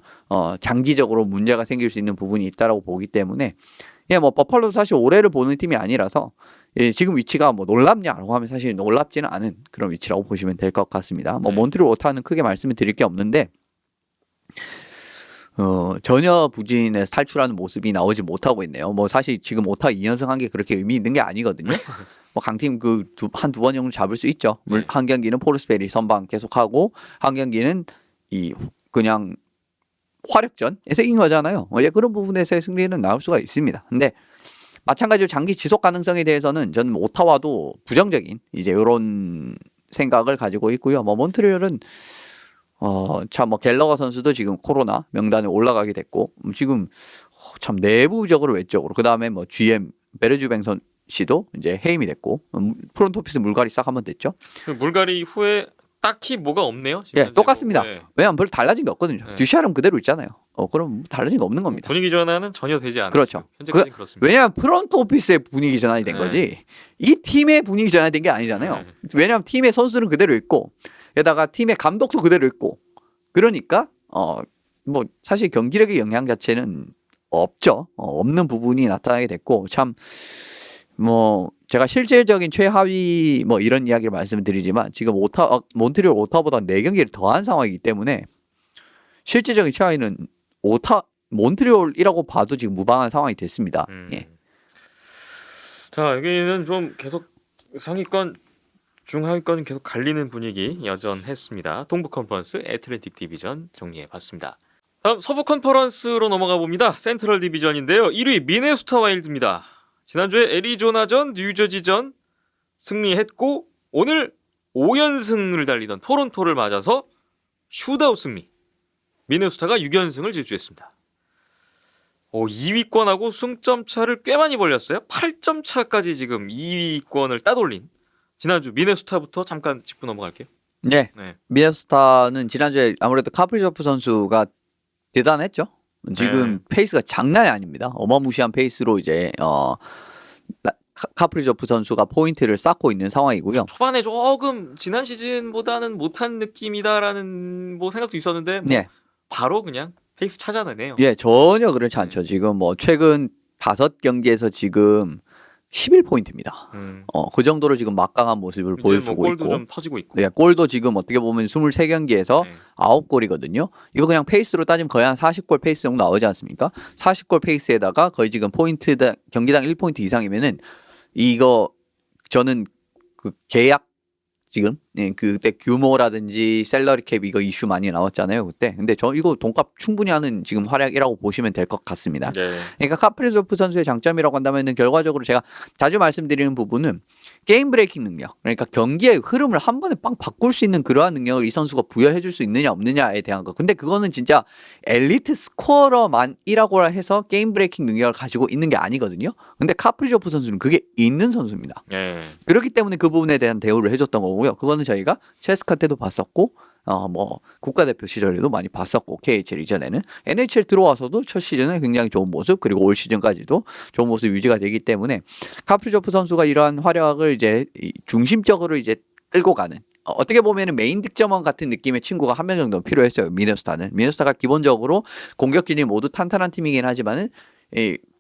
장기적으로 문제가 생길 수 있는 부분이 있다라고 보기 때문에 뭐 버펄로도 사실 올해를 보는 팀이 아니라서 지금 위치가 뭐 놀랍냐라고 하면 사실 놀랍지는 않은 그런 위치라고 보시면 될 것 같습니다. 뭐 네. 몬트리올 오타는 크게 말씀을 드릴 게 없는데. 전혀 부진에서 탈출하는 모습이 나오지 못하고 있네요. 뭐 사실 지금 오타 2연승 한 게 그렇게 의미 있는 게 아니거든요. 뭐 강팀 한두 번 정도 잡을 수 있죠. 네. 한 경기는 포르스베리 선방 계속하고 한 경기는 그냥 화력전에서 이긴 거잖아요. 예, 그런 부분에서의 승리는 나올 수가 있습니다. 근데 마찬가지로 장기 지속 가능성에 대해서는 저는 오타와도 부정적인 이제 이런 생각을 가지고 있고요. 뭐 몬트리올은 참 뭐 갤러거 선수도 지금 코로나 명단에 올라가게 됐고 지금 참 내부적으로 외적으로 그다음에 뭐 GM 베르주뱅 선 씨도 이제 해임이 됐고 프론트 오피스 물갈이 싹 한번 됐죠. 그 물갈이 후에 딱히 뭐가 없네요. 지금 예, 현재 똑같습니다. 뭐, 네. 왜냐면 별로 달라진 게 없거든요. 네. 듀샤는 그대로 있잖아요. 그럼 달라진 게 없는 겁니다. 분위기 전환은 전혀 되지 않아요. 그렇죠. 현재까지 그렇습니다. 왜냐하면 프론트 오피스의 분위기 전환이 된 네. 거지 이 팀의 분위기 전환이 된 게 아니잖아요. 네. 왜냐하면 팀의 선수는 그대로 있고 게다가 팀의 감독도 그대로 있고 그러니까 뭐 사실 경기력의 영향 자체는 없죠. 없는 부분이 나타나게 됐고 참 뭐 제가 실질적인 최하위 뭐 이런 이야기를 말씀드리지만 지금 몬트리올 오타보다 4경기를 더한 상황이기 때문에 실질적인 최하위는 몬트리올이라고 봐도 지금 무방한 상황이 됐습니다. 예. 자, 여기는 좀 계속 상위권, 중하위권 계속 갈리는 분위기 여전했습니다. 동부 컨퍼런스 애틀랜틱 디비전 정리해봤습니다. 다음 서부 컨퍼런스로 넘어가 봅니다. 센트럴 디비전인데요. 1위 미네소타 와일드입니다. 지난주에 애리조나전, 뉴저지전 승리했고 오늘 5연승을 달리던 토론토를 맞아서 슈트아웃 승리. 미네소타가 6연승을 질주했습니다. 2위권하고 승점 차를 꽤 많이 벌렸어요. 8점 차까지 지금 2위권을 따돌린 지난주 미네소타부터 잠깐 짚고 넘어갈게요. 네. 네. 미네소타는 지난주에 아무래도 카프리조프 선수가 대단했죠. 지금 페이스가 장난이 아닙니다. 어마무시한 페이스로 이제 카프리조프 선수가 포인트를 쌓고 있는 상황이고요. 초반에 조금 지난 시즌보다는 못한 느낌이다라는 뭐 생각도 있었는데 뭐 네. 바로 그냥 페이스 찾아내네요. 예, 전혀 그렇지 않죠. 지금 뭐 최근 5경기에서 지금 11포인트입니다. 그 정도로 지금 막강한 모습을 보여주고 뭐 골도 있고. 좀 터지고 있고. 네, 골도 지금 어떻게 보면 23경기에서 9골이거든요. 이거 그냥 페이스로 따지면 거의 한 40골 페이스 정도 나오지 않습니까? 40골 페이스에다가 거의 지금 포인트당 경기당 1포인트 이상이면은 이거 저는 그 계약 지금 그때 규모라든지 셀러리 캡 이거 이슈 많이 나왔잖아요 그때. 근데 저 이거 돈값 충분히 하는 지금 활약이라고 보시면 될 것 같습니다. 네. 그러니까 카프리조프 선수의 장점이라고 한다면은 결과적으로 제가 자주 말씀드리는 부분은 게임 브레이킹 능력, 그러니까 경기의 흐름을 한 번에 빵 바꿀 수 있는 그러한 능력을 이 선수가 부여해 줄 수 있느냐 없느냐에 대한 거. 근데 그거는 진짜 엘리트 스코어러만이라고 해서 게임 브레이킹 능력을 가지고 있는 게 아니거든요. 근데 카프리조프 선수는 그게 있는 선수입니다. 네. 그렇기 때문에 그 부분에 대한 대우를 해줬던 거고요. 그거는 저희가 체스카 때도 봤었고, 뭐 국가대표 시절에도 많이 봤었고, KHL 이전에는 NHL 들어와서도 첫 시즌에 굉장히 좋은 모습, 그리고 올 시즌까지도 좋은 모습 유지가 되기 때문에 카프리조프 선수가 이러한 활약을 이제 중심적으로 이제 끌고 가는. 어떻게 보면은 메인 득점원 같은 느낌의 친구가 한 명 정도 필요했어요. 미네소타는. 미네소타가 기본적으로 공격진이 모두 탄탄한 팀이긴 하지만은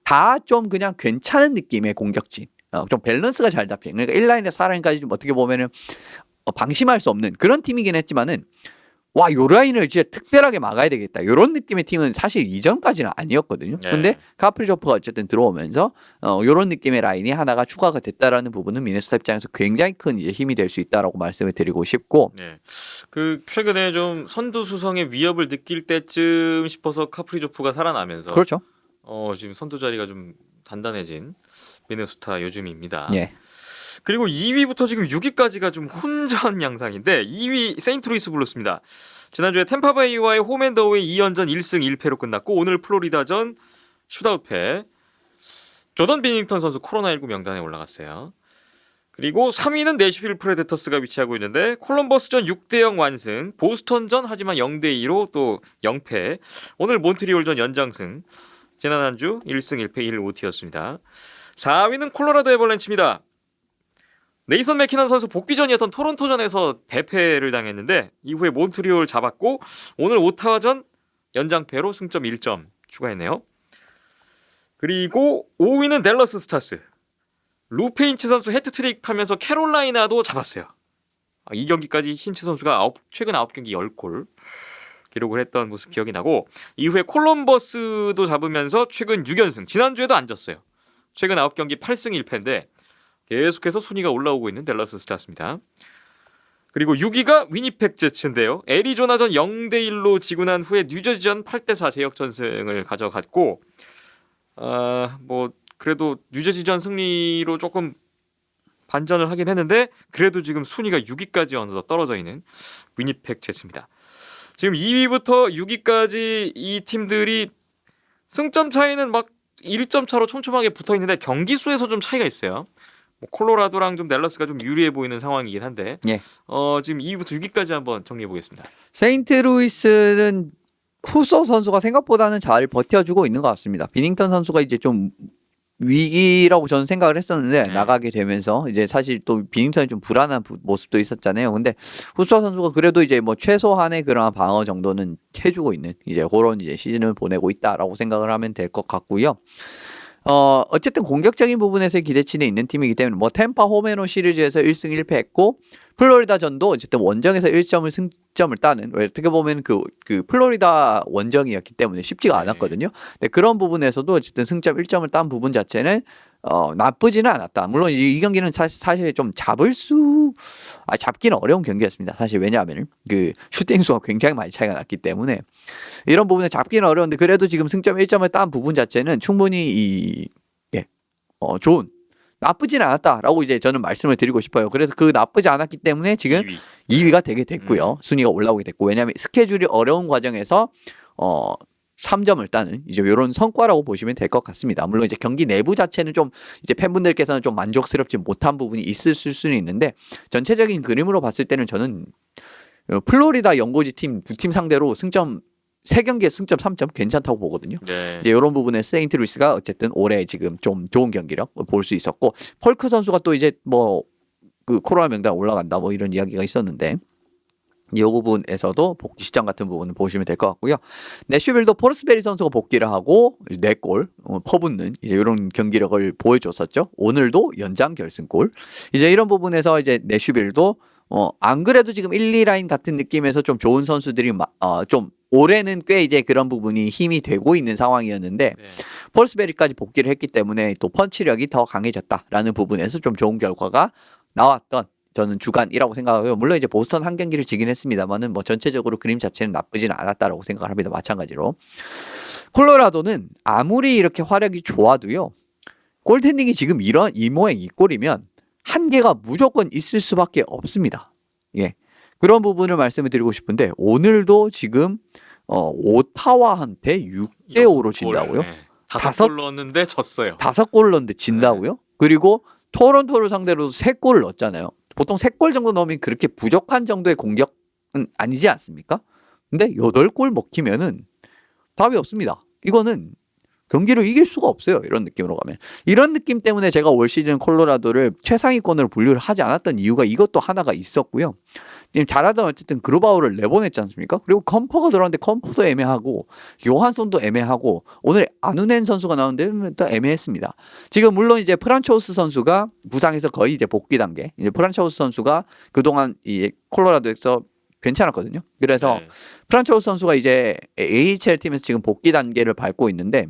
다 좀 그냥 괜찮은 느낌의 공격진. 좀 밸런스가 잘 잡힌. 그러니까 1라인에서 4라인까지 좀 어떻게 보면은 방심할 수 없는 그런 팀이긴 했지만은 와, 요 라인을 진짜 특별하게 막아야 되겠다. 요런 느낌의 팀은 사실 이전까지는 아니었거든요. 네. 근데 카프리조프가 어쨌든 들어오면서 요런 느낌의 라인이 하나가 추가가 됐다라는 부분은 미네소타 입장에서 굉장히 큰 이제 힘이 될 수 있다라고 말씀을 드리고 싶고. 네. 그 최근에 좀 선두 수성의 위협을 느낄 때쯤 싶어서 카프리조프가 살아나면서 그렇죠. 지금 선두 자리가 좀 단단해진 미네소타 요즘입니다. 예. 그리고 2위부터 지금 6위까지가 좀 혼전 양상인데 2위 세인트루이스 블루스입니다. 지난주에 템파베이와의 홈앤더웨이 2연전 1승 1패로 끝났고 오늘 플로리다전 슈트아웃패. 조던 비닝턴 선수 코로나19 명단에 올라갔어요. 그리고 3위는 내슈빌 프레데터스가 위치하고 있는데 콜럼버스전 6대0 완승, 보스턴전 하지만 0대2로 또 0패. 오늘 몬트리올전 연장승. 지난 한 주 1승 1패 1OT였습니다. 4위는 콜로라도 애벌렌치입니다. 네이선 맥키넌 선수 복귀전이었던 토론토전에서 대패를 당했는데 이후에 몬트리올 잡았고 오늘 오타와전 연장패로 승점 1점 추가했네요. 그리고 5위는 댈러스 스타스. 루페인치 선수 해트트릭 하면서 캐롤라이나도 잡았어요. 이 경기까지 힌치 선수가 최근 9경기 10골 기록을 했던 모습 기억이 나고 이후에 콜럼버스도 잡으면서 최근 6연승. 지난주에도 안 졌어요. 최근 9경기 8승 1패인데 계속해서 순위가 올라오고 있는 댈러스 스타스입니다. 그리고 6위가 위니펙 제츠인데요. 애리조나전 0대1로 지고 난 후에 뉴저지전 8대4 제역전승을 가져갔고 뭐 그래도 뉴저지전 승리로 조금 반전을 하긴 했는데 그래도 지금 순위가 6위까지 어느덧 떨어져 있는 위니펙 제츠입니다. 지금 2위부터 6위까지 이 팀들이 승점 차이는 막 1점 차로 촘촘하게 붙어 있는데 경기 수에서 좀 차이가 있어요. 뭐 콜로라도랑 좀 댈러스가 좀 유리해 보이는 상황이긴 한데 예. 지금 2위부터 6위까지 한번 정리해 보겠습니다. 세인트루이스는 후소 선수가 생각보다는 잘 버텨주고 있는 것 같습니다. 비닝턴 선수가 이제 좀 위기라고 저는 생각을 했었는데 네. 나가게 되면서 이제 사실 또 비닝턴이 좀 불안한 모습도 있었잖아요. 근데 후소 선수가 그래도 이제 뭐 최소한의 그런 방어 정도는 해주고 있는 이제 그런 이제 시즌을 보내고 있다라고 생각을 하면 될 것 같고요. 어쨌든 공격적인 부분에서 기대치는 있는 팀이기 때문에 뭐 템파 홈앤홈 시리즈에서 1승 1패 했고 플로리다전도 어쨌든 원정에서 1점을 승점을 따는 어떻게 보면 그 플로리다 원정이었기 때문에 쉽지가 않았거든요. 근데 그런 부분에서도 어쨌든 승점 1점을 딴 부분 자체는 나쁘지는 않았다. 물론 이 경기는 사실 좀 잡기는 어려운 경기였습니다. 사실 왜냐하면 그 슈팅 수가 굉장히 많이 차이가 났기 때문에 이런 부분에 잡기는 어려운데 그래도 지금 승점 1점을 딴 부분 자체는 충분히 좋은 나쁘지는 않았다라고 이제 저는 말씀을 드리고 싶어요. 그래서 그 나쁘지 않았기 때문에 지금 2위가 되게 됐고요. 순위가 올라오게 됐고 왜냐하면 스케줄이 어려운 과정에서 3점을 따는 이제 이런 성과라고 보시면 될 것 같습니다. 물론 이제 경기 내부 자체는 좀 이제 팬분들께서는 좀 만족스럽지 못한 부분이 있을 수는 있는데 전체적인 그림으로 봤을 때는 저는 플로리다 연고지 팀 두 팀 상대로 승점 3경기에 승점 3점 괜찮다고 보거든요. 네. 이제 이런 부분에 세인트루이스가 어쨌든 올해 지금 좀 좋은 경기력 볼 수 있었고 펄크 선수가 또 이제 뭐 그 코로나 명단 올라간다 뭐 이런 이야기가 있었는데 이 부분에서도 복귀 시장 같은 부분을 보시면 될 것 같고요. 내슈빌도 포르스베리 선수가 복귀를 하고 4골 퍼붓는 이제 이런 경기력을 보여줬었죠. 오늘도 연장 결승골. 이제 이런 부분에서 이제 내슈빌도 안 그래도 지금 1, 2라인 같은 느낌에서 좀 좋은 선수들이 좀 올해는 꽤 이제 그런 부분이 힘이 되고 있는 상황이었는데 네. 폴스베리까지 복귀를 했기 때문에 또 펀치력이 더 강해졌다라는 부분에서 좀 좋은 결과가 나왔던 저는 주간이라고 생각하고요. 물론 이제 보스턴 한 경기를 지긴 했습니다만은 뭐 전체적으로 그림 자체는 나쁘지는 않았다라고 생각을 합니다. 마찬가지로 콜로라도는 아무리 이렇게 화력이 좋아도요. 골텐딩이 지금 이런 이 모양 이 꼴이면 한계가 무조건 있을 수밖에 없습니다. 예. 그런 부분을 말씀을 드리고 싶은데 오늘도 지금 오타와한테 6대5로 진다고요? 네. 5골 넣었는데 졌어요. 5골 넣었는데 진다고요? 그리고 토론토를 상대로 3골을 넣었잖아요. 보통 3골 정도 넣으면 그렇게 부족한 정도의 공격은 아니지 않습니까? 근데 8골 먹히면은 답이 없습니다. 이거는 경기를 이길 수가 없어요. 이런 느낌으로 가면. 이런 느낌 때문에 제가 올 시즌 콜로라도를 최상위권으로 분류를 하지 않았던 이유가 이것도 하나가 있었고요. 지금 잘하다 어쨌든 그루바우를 내보냈지 않습니까? 그리고 컴퍼가 들어왔는데 컴퍼도 애매하고 요한손도 애매하고 오늘 아누넨 선수가 나오는데 또 애매했습니다. 지금 물론 이제 프란초스 선수가 부상에서 거의 이제 복귀 단계. 이제 프란초스 선수가 그동안 이 콜로라도에서 괜찮았거든요. 그래서 네. 프란초스 선수가 이제 AHL 팀에서 지금 복귀 단계를 밟고 있는데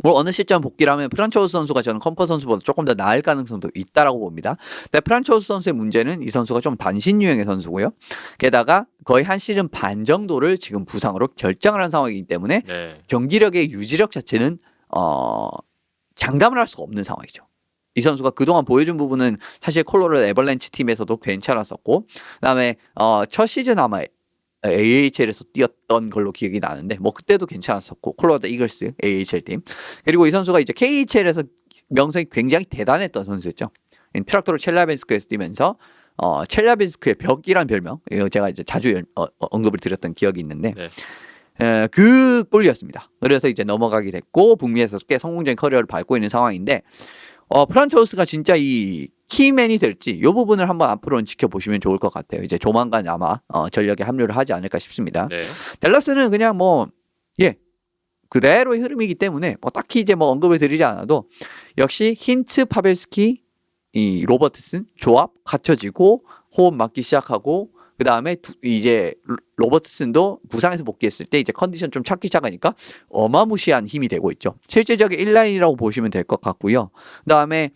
뭐 어느 시점 복귀를 하면 프란초스 선수가 저는 컴퍼 선수보다 조금 더 나을 가능성도 있다라고 봅니다. 근데 프란초스 선수의 문제는 이 선수가 좀 단신 유형의 선수고요. 게다가 거의 한 시즌 반 정도를 지금 부상으로 결정을 한 상황이기 때문에 네. 경기력의 유지력 자체는 장담을 할 수가 없는 상황이죠. 이 선수가 그동안 보여준 부분은 사실 콜로라도 애벌렌치 팀에서도 괜찮았었고 그다음에 첫 시즌 아마 AHL에서 뛰었던 걸로 기억이 나는데 뭐 그때도 괜찮았었고 콜로라도 이글스 AHL 팀 그리고 이 선수가 이제 KHL에서 명성이 굉장히 대단했던 선수였죠. 트락토르 첼라빈스크에서 뛰면서 첼라빈스크의 벽이란 별명 이거 제가 이제 자주 언급을 드렸던 기억이 있는데 네. 그 꼴이었습니다. 그래서 이제 넘어가게 됐고 북미에서 꽤 성공적인 커리어를 밟고 있는 상황인데 프란초스가 진짜 이 키맨이 될지 이 부분을 한번 앞으로는 지켜보시면 좋을 것 같아요. 이제 조만간 아마 전력에 합류를 하지 않을까 싶습니다. 네. 댈러스는 그냥 그대로의 흐름이기 때문에 딱히 이제 언급을 드리지 않아도 역시 힌트 파벨스키 이 로버트슨 조합 갖춰지고 호흡 맞기 시작하고 그 다음에 이제 로버트슨도 부상에서 복귀했을 때 이제 컨디션 좀 찾기 시작하니까 어마무시한 힘이 되고 있죠. 실질적인 1라인이라고 보시면 될 것 같고요. 그 다음에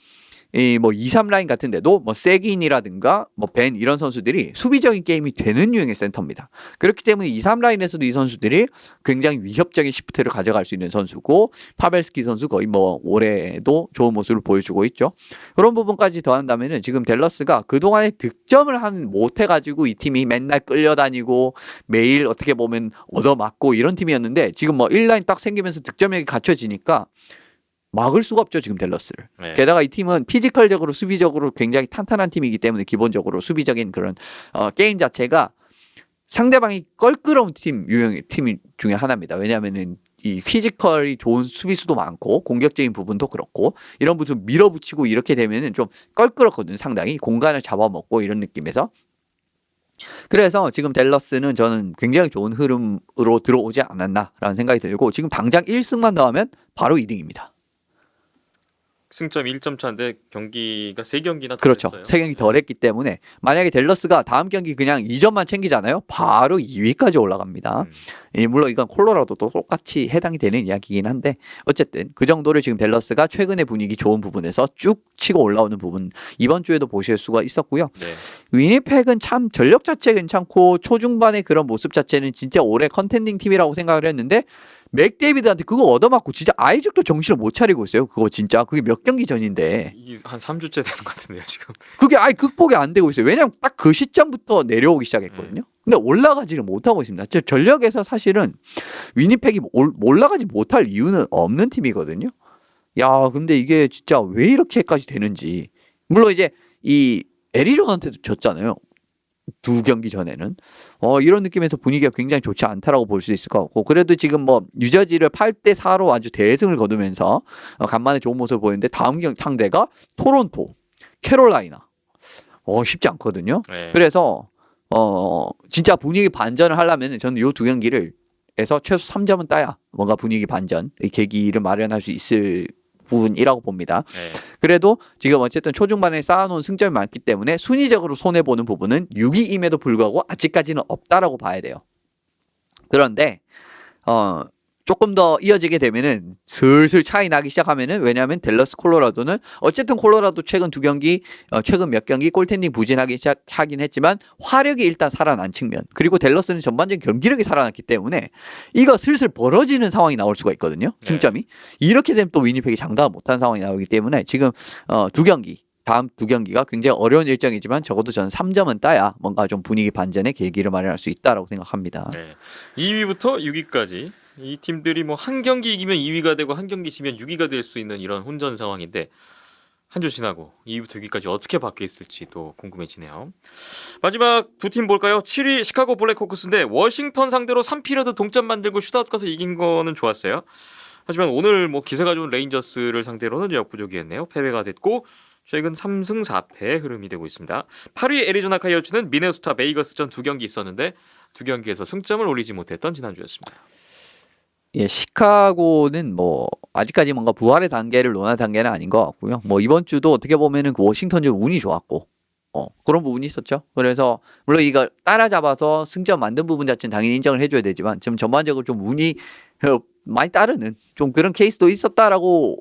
이 뭐 2, 3라인 같은 데도 뭐 세긴이라든가 뭐 벤 이런 선수들이 수비적인 게임이 되는 유형의 센터입니다. 그렇기 때문에 2, 3라인에서도 이 선수들이 굉장히 위협적인 시프트를 가져갈 수 있는 선수고 파벨스키 선수 거의 뭐 올해도 좋은 모습을 보여주고 있죠. 그런 부분까지 더한다면은 지금 댈러스가 그동안에 득점을 못 해가지고 이 팀이 맨날 끌려다니고 매일 어떻게 보면 얻어맞고 이런 팀이었는데 지금 뭐 1라인 딱 생기면서 득점력이 갖춰지니까 막을 수가 없죠 지금 댈러스를. 네. 게다가 이 팀은 피지컬적으로 수비적으로 굉장히 탄탄한 팀이기 때문에 기본적으로 수비적인 그런 게임 자체가 상대방이 껄끄러운 유형의 팀 중에 하나입니다. 왜냐하면은 이 피지컬이 좋은 수비수도 많고 공격적인 부분도 그렇고 이런 부분 밀어붙이고 이렇게 되면은 좀 껄끄럽거든요. 상당히 공간을 잡아먹고 이런 느낌에서. 그래서 지금 댈러스는 저는 굉장히 좋은 흐름으로 들어오지 않았나라는 생각이 들고 지금 당장 1승만 더하면 바로 2등입니다. 승점 1점 차인데 경기가 3경기나 더 그렇죠. 했어요. 3경기 덜 했기 때문에 만약에 댈러스가 다음 경기 그냥 2점만 챙기잖아요. 바로 2위까지 올라갑니다. 물론 이건 콜로라도도 똑같이 해당이 되는 이야기이긴 한데 어쨌든 그 정도를 지금 댈러스가 최근의 분위기 좋은 부분에서 쭉 치고 올라오는 부분 이번 주에도 보실 수가 있었고요. 네. 위니펙은 참 전력 자체 괜찮고 초중반의 그런 모습 자체는 진짜 올해 컨텐딩 팀이라고 생각을 했는데 맥데이비드한테 그거 얻어맞고 진짜 아직도 정신을 못 차리고 있어요. 그거 진짜 그게 몇 경기 전인데 이게 한 3주째 되는 것 같은데요 지금. 그게 아예 극복이 안 되고 있어요. 왜냐하면 딱 그 시점부터 내려오기 시작했거든요. 근데 올라가지를 못하고 있습니다. 전력에서 사실은 위니펙이 올라가지 못할 이유는 없는 팀이거든요. 야 근데 이게 진짜 왜 이렇게까지 되는지. 물론 이제 이 애리조나한테도 졌잖아요. 2경기 전에는 이런 느낌에서 분위기가 굉장히 좋지 않다라고 볼 수 있을 것 같고 그래도 지금 뭐 뉴저지를 8대4로 아주 대승을 거두면서 간만에 좋은 모습을 보이는데 다음 상대가 토론토, 캐롤라이나 쉽지 않거든요. 네. 그래서 진짜 분위기 반전을 하려면 저는 이 2경기를 에서 최소 3점은 따야 뭔가 분위기 반전 이 계기를 마련할 수 있을 부분이라고 봅니다. 네. 그래도 지금 어쨌든 초중반에 쌓아놓은 승점이 많기 때문에 순위적으로 손해보는 부분은 6위임에도 불구하고 아직까지는 없다라고 봐야 돼요. 그런데 조금 더 이어지게 되면은 슬슬 차이 나기 시작하면은 왜냐하면 댈러스 콜로라도는 어쨌든 콜로라도 최근 2경기 최근 몇 경기 골텐딩 부진하기 시작하긴 했지만 화력이 일단 살아난 측면 그리고 댈러스는 전반적인 경기력이 살아났기 때문에 이거 슬슬 벌어지는 상황이 나올 수가 있거든요. 승점이 이렇게 되면 또 위니펙이 장담 못한 상황이 나오기 때문에 지금 2경기 다음 2경기가 굉장히 어려운 일정이지만 적어도 저는 3점은 따야 뭔가 좀 분위기 반전의 계기를 마련할 수 있다라고 생각합니다. 네. 2위부터 6위까지 이 팀들이 뭐 한 경기 이기면 2위가 되고 한 경기 지면 6위가 될 수 있는 이런 혼전 상황인데 한 주 지나고 2위부터 6위까지 어떻게 바뀌어 있을지 또 궁금해지네요. 마지막 두 팀 볼까요? 7위 시카고 블랙호크스인데 워싱턴 상대로 3피리어드 동점 만들고 슛아웃 가서 이긴 거는 좋았어요. 하지만 오늘 뭐 기세가 좋은 레인저스를 상대로는 역부족이었네요. 패배가 됐고 최근 3승 4패의 흐름이 되고 있습니다. 8위 애리조나 카이어츠는 미네소타 베이거스전 2경기 있었는데 2경기에서 승점을 올리지 못했던 지난주였습니다. 예, 시카고는 뭐 아직까지 뭔가 부활의 단계를 논할 단계는 아닌 것 같고요. 뭐 이번 주도 어떻게 보면은 그 워싱턴 좀 운이 좋았고 그런 부분이 있었죠. 그래서 물론 이거 따라잡아서 승점 만든 부분 자체는 당연히 인정을 해줘야 되지만 지금 전반적으로 좀 운이 많이 따르는 좀 그런 케이스도 있었다라고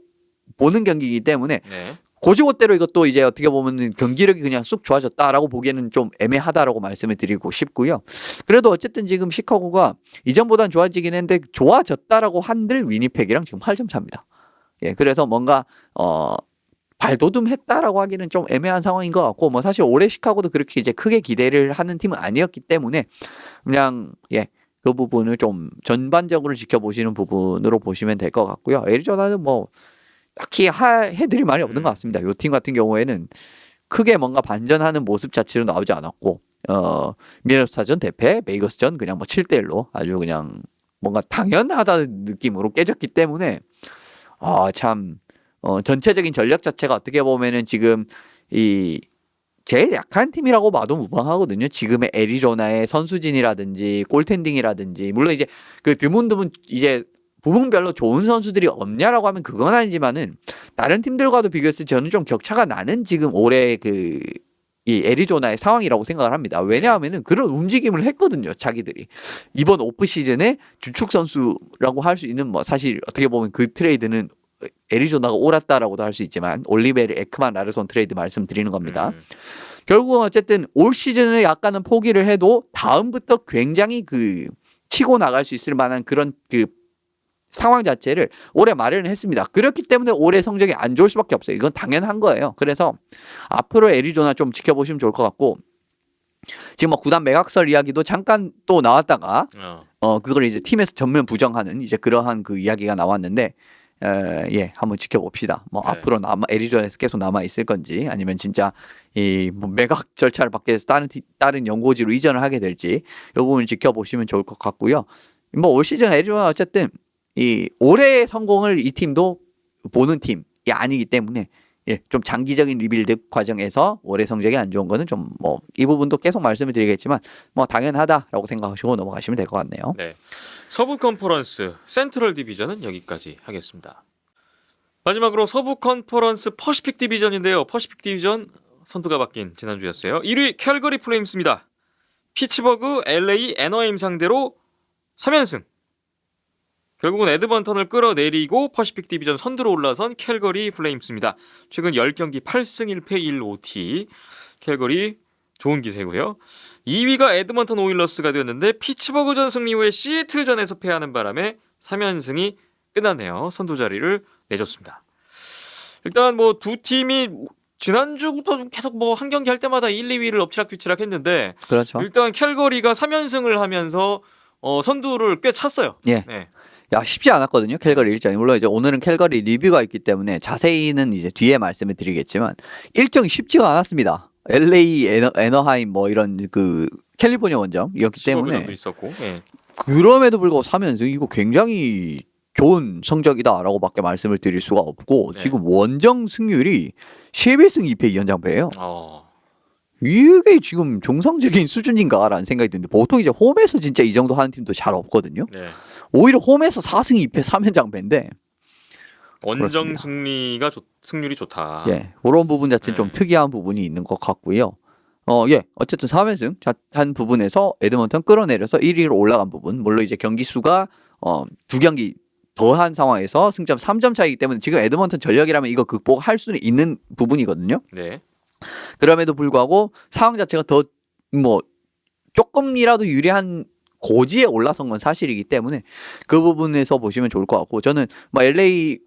보는 경기이기 때문에 네. 고지고대로 이것도 이제 어떻게 보면 경기력이 그냥 쑥 좋아졌다라고 보기에는 좀 애매하다라고 말씀을 드리고 싶고요. 그래도 어쨌든 지금 시카고가 이전보다는 좋아지긴 했는데 좋아졌다라고 한들 위니펙이랑 지금 8점 차입니다. 예, 그래서 뭔가 발돋움했다라고 하기는 좀 애매한 상황인 것 같고 뭐 사실 올해 시카고도 그렇게 이제 크게 기대를 하는 팀은 아니었기 때문에 그냥 그 부분을 좀 전반적으로 지켜보시는 부분으로 보시면 될 것 같고요. 애리조나는 뭐 딱히 해드릴 말이 없는 것 같습니다. 이 팀 같은 경우에는 크게 뭔가 반전하는 모습 자체로 나오지 않았고 미네소타전 대패, 베이거스전 그냥 뭐 7대1로 아주 그냥 뭔가 당연하다는 느낌으로 깨졌기 때문에 참 전체적인 전력 자체가 어떻게 보면은 지금 이 제일 약한 팀이라고 봐도 무방하거든요. 지금의 애리조나의 선수진이라든지 골텐딩이라든지 물론 이제 그 드문드문 이제 부분별로 좋은 선수들이 없냐라고 하면 그건 아니지만은 다른 팀들과도 비교했을 때 저는 좀 격차가 나는 지금 올해 이 애리조나의 상황이라고 생각을 합니다. 왜냐하면은 그런 움직임을 했거든요. 자기들이 이번 오프 시즌에 주축 선수라고 할 수 있는 뭐 사실 어떻게 보면 그 트레이드는 애리조나가 옳았다라고도 할 수 있지만 올리베르 에크만 라르손 트레이드 말씀드리는 겁니다. 음. 결국은 어쨌든 올 시즌에 약간은 포기를 해도 다음부터 굉장히 그 치고 나갈 수 있을 만한 그런 그 상황 자체를 올해 마련을 했습니다. 그렇기 때문에 올해 성적이 안 좋을 수밖에 없어요. 이건 당연한 거예요. 그래서 앞으로 애리조나 좀 지켜보시면 좋을 것 같고, 지금 뭐 구단 매각설 이야기도 잠깐 또 나왔다가 그걸 이제 팀에서 전면 부정하는 이제 그러한 그 이야기가 나왔는데, 예, 한번 지켜봅시다. 뭐 네. 앞으로 애리조나에서 계속 남아 있을 건지 아니면 진짜 이뭐 매각 절차를 받게 해서 다른 연고지로 이전을 하게 될지 이 부분을 지켜보시면 좋을 것 같고요. 뭐 올 시즌 애리조나 어쨌든 이 올해의 성공을 이 팀도 보는 팀이 아니기 때문에, 예, 좀 장기적인 리빌드 과정에서 올해 성적이 안 좋은 거는 좀 뭐 이 부분도 계속 말씀을 드리겠지만 뭐 당연하다라고 생각하시고 넘어가시면 될 것 같네요. 네. 서부 컨퍼런스 센트럴 디비전은 여기까지 하겠습니다. 마지막으로 서부 컨퍼런스 퍼시픽 디비전인데요. 퍼시픽 디비전 선두가 바뀐 지난주였어요. 1위 캘거리 플레임스입니다. 피츠버그, LA, 애너헤임 상대로 3연승. 결국은 에드먼턴을 끌어내리고 퍼시픽 디비전 선두로 올라선 캘거리 플레임스입니다. 최근 10경기 8승 1패 1OT. 캘거리 좋은 기세고요. 2위가 에드먼턴 오일러스가 되었는데 피츠버그전 승리 후에 시애틀전에서 패하는 바람에 3연승이 끝났네요. 선두 자리를 내줬습니다. 일단 뭐 두 팀이 지난주부터 계속 뭐 한 경기 할 때마다 1, 2위를 엎치락뒤치락 했는데, 그렇죠. 일단 캘거리가 3연승을 하면서 선두를 꽤 찼어요. 예. 네. 야, 쉽지 않았거든요. 캘거리 일정이. 물론 이제 오늘은 캘거리 리뷰가 있기 때문에 자세히는 이제 뒤에 말씀을 드리겠지만 일정이 쉽지가 않았습니다. LA, 애너하임 뭐 이런 그 캘리포니아 원정이었기 때문에 도 있었고. 예. 그럼에도 불구하고 3연승 이거 굉장히 좋은 성적이다라고밖에 말씀을 드릴 수가 없고, 네. 지금 원정 승률이 11승 2패 2연장패예요. 어. 이게 지금 정상적인 수준인가라는 생각이 드는데, 보통 이제 홈에서 진짜 이 정도 하는 팀도 잘 없거든요. 네. 오히려 홈에서 4승 2패 3연장패인데, 원정 그렇습니다. 승률이 좋다. 예, 그런 부분 자체는 좀 네. 특이한 부분이 있는 것 같고요. 예, 어쨌든 3연승 한 부분에서 에드먼턴 끌어내려서 1위로 올라간 부분, 물론 이제 경기 수가 2경기 더한 상황에서 승점 3점 차이기 때문에 지금 에드먼턴 전력이라면 이거 극복할 수는 있는 부분이거든요. 네. 그럼에도 불구하고 상황 자체가 더 뭐 조금이라도 유리한 고지에 올라선 건 사실이기 때문에 그 부분에서 보시면 좋을 것 같고, 저는 뭐 LA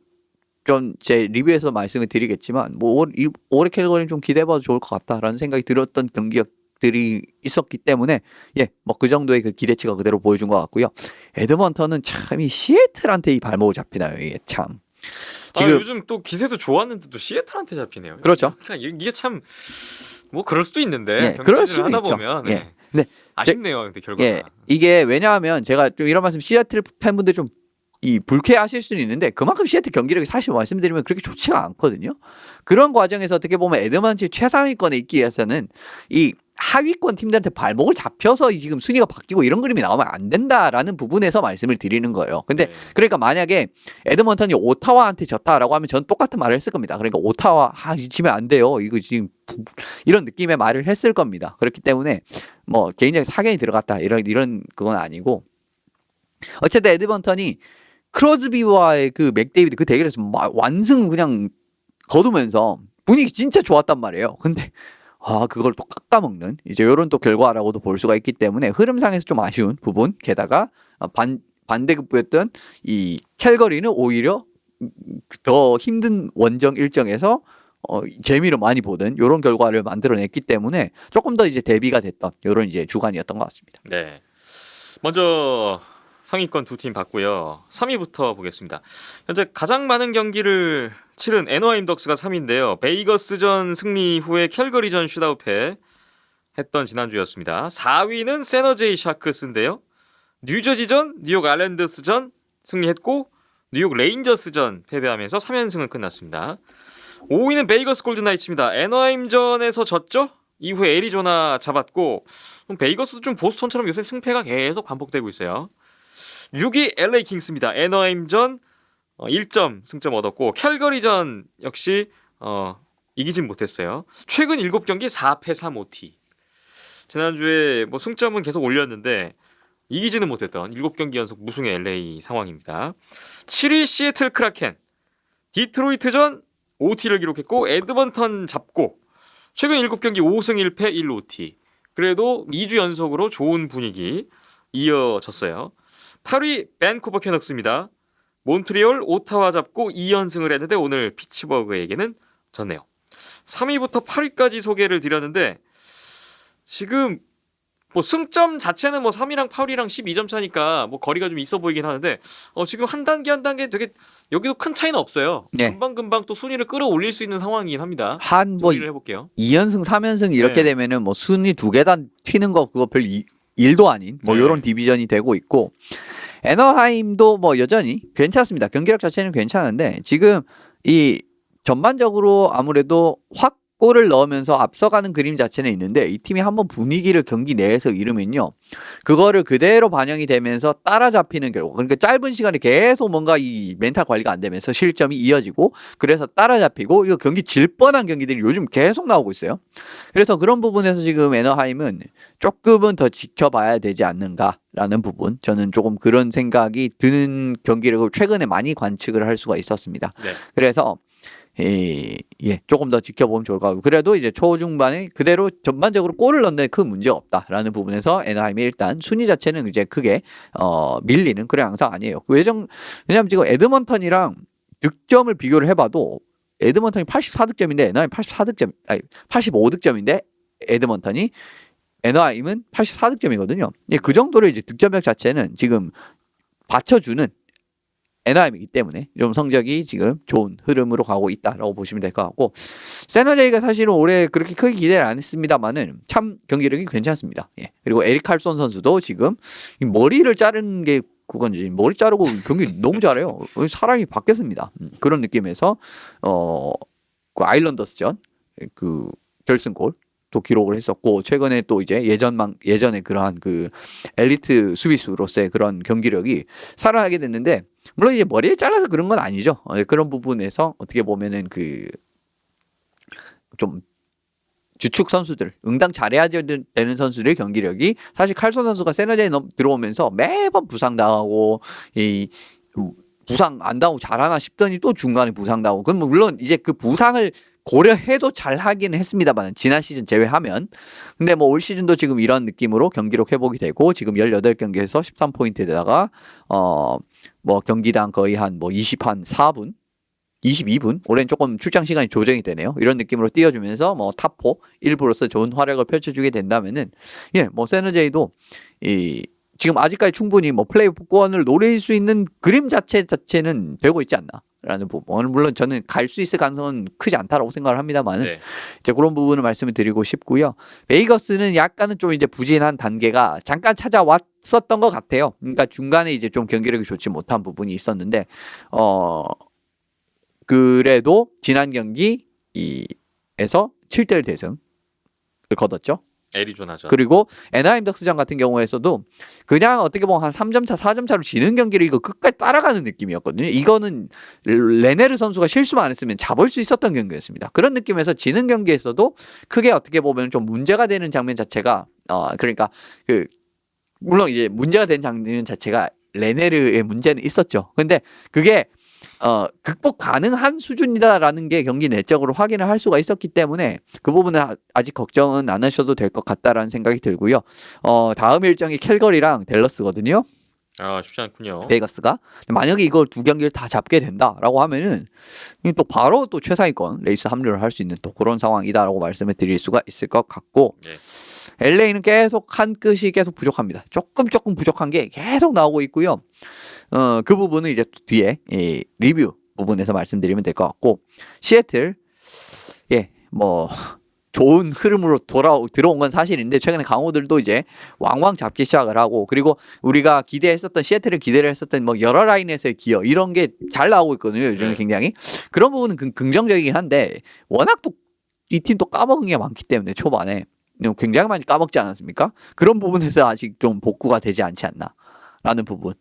좀 제 리뷰에서 말씀을 드리겠지만 뭐 올해 캘거리는 좀 기대해봐도 좋을 것 같다라는 생각이 들었던 경기들이 있었기 때문에, 예, 뭐 그 정도의 그 기대치가 그대로 보여준 것 같고요. 에드먼턴은 참 이 시애틀한테 이 발목을 잡히나요, 이게 참. 지금 요즘 또 기세도 좋았는데 또 시애틀한테 잡히네요. 그렇죠. 그냥 이게 참 뭐 그럴 수도 있는데, 예, 경기 그럴 시즌을 수는 하다 있죠. 보면 예. 네. 아쉽네요. 근데 결과가. 예, 이게 왜냐하면 제가 좀 이런 말씀, 시애틀 팬분들 좀 이 불쾌하실 수는 있는데 그만큼 시애틀 경기력이 사실 말씀드리면 그렇게 좋지가 않거든요. 그런 과정에서 어떻게 보면 에드먼턴이 최상위권에 있기 위해서는 이 하위권 팀들한테 발목을 잡혀서 지금 순위가 바뀌고 이런 그림이 나오면 안 된다라는 부분에서 말씀을 드리는 거예요. 근데 네. 그러니까 만약에 에드먼턴이 오타와한테 졌다라고 하면 저는 똑같은 말을 했을 겁니다. 그러니까 오타와 지면 안 돼요. 이거 지금 이런 느낌의 말을 했을 겁니다. 그렇기 때문에 뭐 개인적인 사견이 들어갔다 이런 그건 아니고, 어쨌든 에드먼턴이 크로즈비와의 그 맥데이비드 그 대결에서 완승 그냥 거두면서 분위기 진짜 좋았단 말이에요. 근데 그걸 또 깎아먹는 이제 이런 또 결과라고도 볼 수가 있기 때문에 흐름상에서 좀 아쉬운 부분, 게다가 반대급부였던 이 캘거리는 오히려 더 힘든 원정 일정에서 재미를 많이 보던 이런 결과를 만들어냈기 때문에 조금 더 이제 대비가 됐던 이런 이제 주간이었던 것 같습니다. 네. 먼저 상위권 두 팀 봤고요. 3위부터 보겠습니다. 현재 가장 많은 경기를 치른 애너하임 덕스가 3위인데요. 베이거스전 승리 후에 캘거리전 슛아웃패 했던 지난주였습니다. 4위는 세너제이 샤크스인데요. 뉴저지전, 뉴욕 아일랜드스전 승리했고 뉴욕 레인저스전 패배하면서 3연승을 끝났습니다. 5위는 베이거스 골든나이츠입니다. 애너하임전에서 졌죠? 이후에 애리조나 잡았고, 베이거스도 좀 보스턴처럼 요새 승패가 계속 반복되고 있어요. 6위 LA 킹스입니다. 애너하임전 1점 승점 얻었고, 캘거리전 역시 이기진 못했어요. 최근 7경기 4패 3OT. 지난주에 뭐 승점은 계속 올렸는데 이기지는 못했던 7경기 연속 무승의 LA 상황입니다. 7위 시애틀 크라켄. 디트로이트전 OT를 기록했고 에드먼턴 잡고 최근 7경기 5승 1패 1OT. 그래도 2주 연속으로 좋은 분위기 이어졌어요. 8위 밴쿠버 캐너스입니다. 몬트리올, 오타와 잡고 2연승을 했는데 오늘 피츠버그에게는 졌네요. 3위부터 8위까지 소개를 드렸는데 지금 뭐 승점 자체는 뭐 3위랑 8위랑 12점 차니까 뭐 거리가 좀 있어 보이긴 하는데 지금 한 단계 되게 여기도 큰 차이는 없어요. 네. 금방 또 순위를 끌어올릴 수 있는 상황이긴 합니다. 한 뭐 정리를 해볼게요. 2연승, 3연승 이렇게 네. 되면은 뭐 순위 2계단 튀는 거 그거 별 일도 아닌 뭐 네. 요런 디비전이 되고 있고 애너하임도 뭐 여전히 괜찮습니다. 경기력 자체는 괜찮은데 지금 이 전반적으로 아무래도 확 골을 넣으면서 앞서가는 그림 자체는 있는데 이 팀이 한번 분위기를 경기 내에서 잃으면요. 그거를 그대로 반영이 되면서 따라잡히는 결과. 그러니까 짧은 시간에 계속 뭔가 이 멘탈 관리가 안 되면서 실점이 이어지고 그래서 따라잡히고 이거 경기 질 뻔한 경기들이 요즘 계속 나오고 있어요. 그래서 그런 부분에서 지금 애너하임은 조금은 더 지켜봐야 되지 않는가라는 부분. 저는 조금 그런 생각이 드는 경기를 최근에 많이 관측을 할 수가 있었습니다. 네. 그래서 조금 더 지켜보면 좋을 것 같고 그래도 이제 초중반에 그대로 전반적으로 골을 넣는 큰 문제가 없다라는 부분에서 애너하임이 일단 순위 자체는 이제 크게 밀리는 그런 양상 아니에요. 왜냐면 지금 에드먼턴이랑 득점을 비교를 해봐도 에드먼턴이 84득점인데 애너하임 85득점인데 애너하임은 84득점이거든요. 그 정도로 이제 득점력 자체는 지금 받쳐주는 애너하임이기 때문에 좀 성적이 지금 좋은 흐름으로 가고 있다라고 보시면 될 것 같고 세너제이가 사실은 올해 그렇게 크게 기대를 안 했습니다만은 참 경기력이 괜찮습니다. 그리고 에릭 칼손 선수도 지금 이 머리를 자르는 게 그건지 머리 자르고 경기 너무 잘해요. 사람이 바뀌었습니다. 그런 느낌에서 그 아일랜더스전 그 결승골 또 기록을 했었고 최근에 또 이제 예전에 그러한 그 엘리트 수비수로서의 그런 경기력이 살아나게 됐는데 물론 이제 머리를 잘라서 그런 건 아니죠. 그런 부분에서 어떻게 보면은 그 좀 주축 선수들 응당 잘해야 되는 선수들의 경기력이 사실 칼손 선수가 세너제에 들어오면서 매번 부상당하고 이 부상 안 당하고 잘하나 싶더니 또 중간에 부상당하고 그럼 물론 이제 그 부상을 고려해도 잘 하기는 했습니다만 지난 시즌 제외하면 근데 뭐 올 시즌도 지금 이런 느낌으로 경기력 회복이 되고 지금 18경기에서 13포인트에다가 뭐 경기당 거의 한 뭐 4분 22분 올해는 조금 출장 시간이 조정이 되네요. 이런 느낌으로 띄워주면서 뭐 탑4 일부로서 좋은 활약을 펼쳐주게 된다면은 뭐 세너제이도 지금 아직까지 충분히 뭐 플레이오프권을 노릴 수 있는 그림 자체는 되고 있지 않나라는 부분. 물론 저는 갈 수 있을 가능성은 크지 않다라고 생각을 합니다만은 이제 그런 부분을 말씀을 드리고 싶고요. 베이거스는 약간은 좀 이제 부진한 단계가 잠깐 찾아왔었던 것 같아요. 그러니까 중간에 이제 좀 경기력이 좋지 못한 부분이 있었는데 그래도 지난 경기에서 7대1 대승을 거뒀죠. 애리조나전. 그리고 애나하임 덕스전 같은 경우에서도 그냥 어떻게 보면 한 3점 차, 4점 차로 지는 경기를 이거 끝까지 따라가는 느낌이었거든요. 이거는 레네르 선수가 실수만 안 했으면 잡을 수 있었던 경기였습니다. 그런 느낌에서 지는 경기에서도 크게 어떻게 보면 좀 문제가 되는 장면 자체가 그러니까 물론 이제 문제가 된 장면 자체가 레네르의 문제는 있었죠. 근데 그게 극복 가능한 수준이다라는 게 경기 내적으로 확인을 할 수가 있었기 때문에 그 부분은 아직 걱정은 안 하셔도 될 것 같다라는 생각이 들고요. 다음 일정이 캘거리랑 댈러스거든요. 쉽지 않군요. 베이거스가 만약에 이걸 두 경기를 다 잡게 된다라고 하면은 또 바로 또 최상위권 레이스 합류를 할 수 있는 또 그런 상황이다라고 말씀을 드릴 수가 있을 것 같고 LA는 계속 한 끗이 계속 부족합니다. 조금 부족한 게 계속 나오고 있고요. 그 부분은 이제 뒤에 리뷰 부분에서 말씀드리면 될 것 같고 시애틀 뭐 좋은 흐름으로 들어온 건 사실인데 최근에 강호들도 이제 왕왕 잡기 시작을 하고 그리고 우리가 시애틀을 기대를 했었던 뭐 여러 라인에서의 기여 이런 게 잘 나오고 있거든요. 요즘에 굉장히 그런 부분은 긍정적이긴 한데 워낙 또 이 팀 또 까먹은 게 많기 때문에 초반에 굉장히 많이 까먹지 않았습니까? 그런 부분에서 아직 좀 복구가 되지 않지 않나 라는 부분.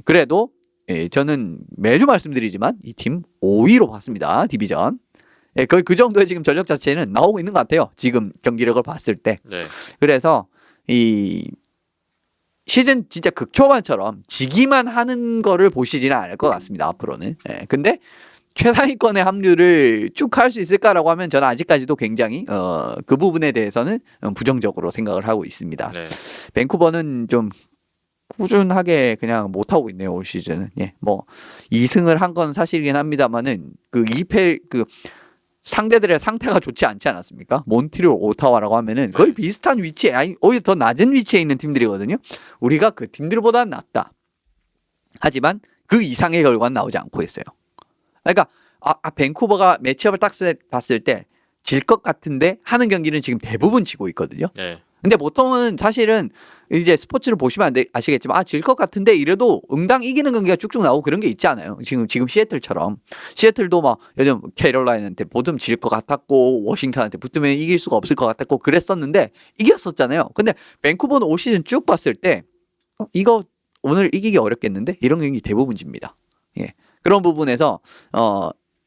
그래도 저는 매주 말씀드리지만 이 팀 5위로 봤습니다. 디비전. 거의 그 정도의 지금 전력 자체는 나오고 있는 것 같아요. 지금 경기력을 봤을 때. 그래서 이 시즌 진짜 극초반처럼 지기만 하는 거를 보시지는 않을 것 같습니다. 앞으로는. 근데 최상위권의 합류를 쭉 할 수 있을까라고 하면 저는 아직까지도 굉장히 그 부분에 대해서는 부정적으로 생각을 하고 있습니다. 네. 밴쿠버는 좀 꾸준하게 그냥 못 하고 있네요 올 시즌은. 예, 뭐 2승을 한 건 사실이긴 합니다만은 그 2패 그 상대들의 상태가 좋지 않지 않았습니까? 몬트리올, 오타와라고 하면은 거의 비슷한 위치에, 아니 오히려 더 낮은 위치에 있는 팀들이거든요. 우리가 그 팀들보다는 낫다. 하지만 그 이상의 결과는 나오지 않고 있어요. 그러니까 밴쿠버가 매치업을 딱 봤을 때 질 것 같은데 하는 경기는 지금 대부분 지고 있거든요. 네. 근데 보통은 사실은 이제 스포츠를 보시면 아시겠지만 질 것 같은데 이래도 응당 이기는 경기가 쭉쭉 나오고 그런 게 있지 않아요. 지금 시애틀처럼 시애틀도 막 예를 들면 캐롤라인한테 보듬 질 것 같았고 워싱턴한테 붙으면 이길 수가 없을 것 같았고 그랬었는데 이겼었잖아요. 근데 밴쿠버는 올 시즌 쭉 봤을 때 이거 오늘 이기기 어렵겠는데 이런 경기 대부분 집니다. 예. 그런 부분에서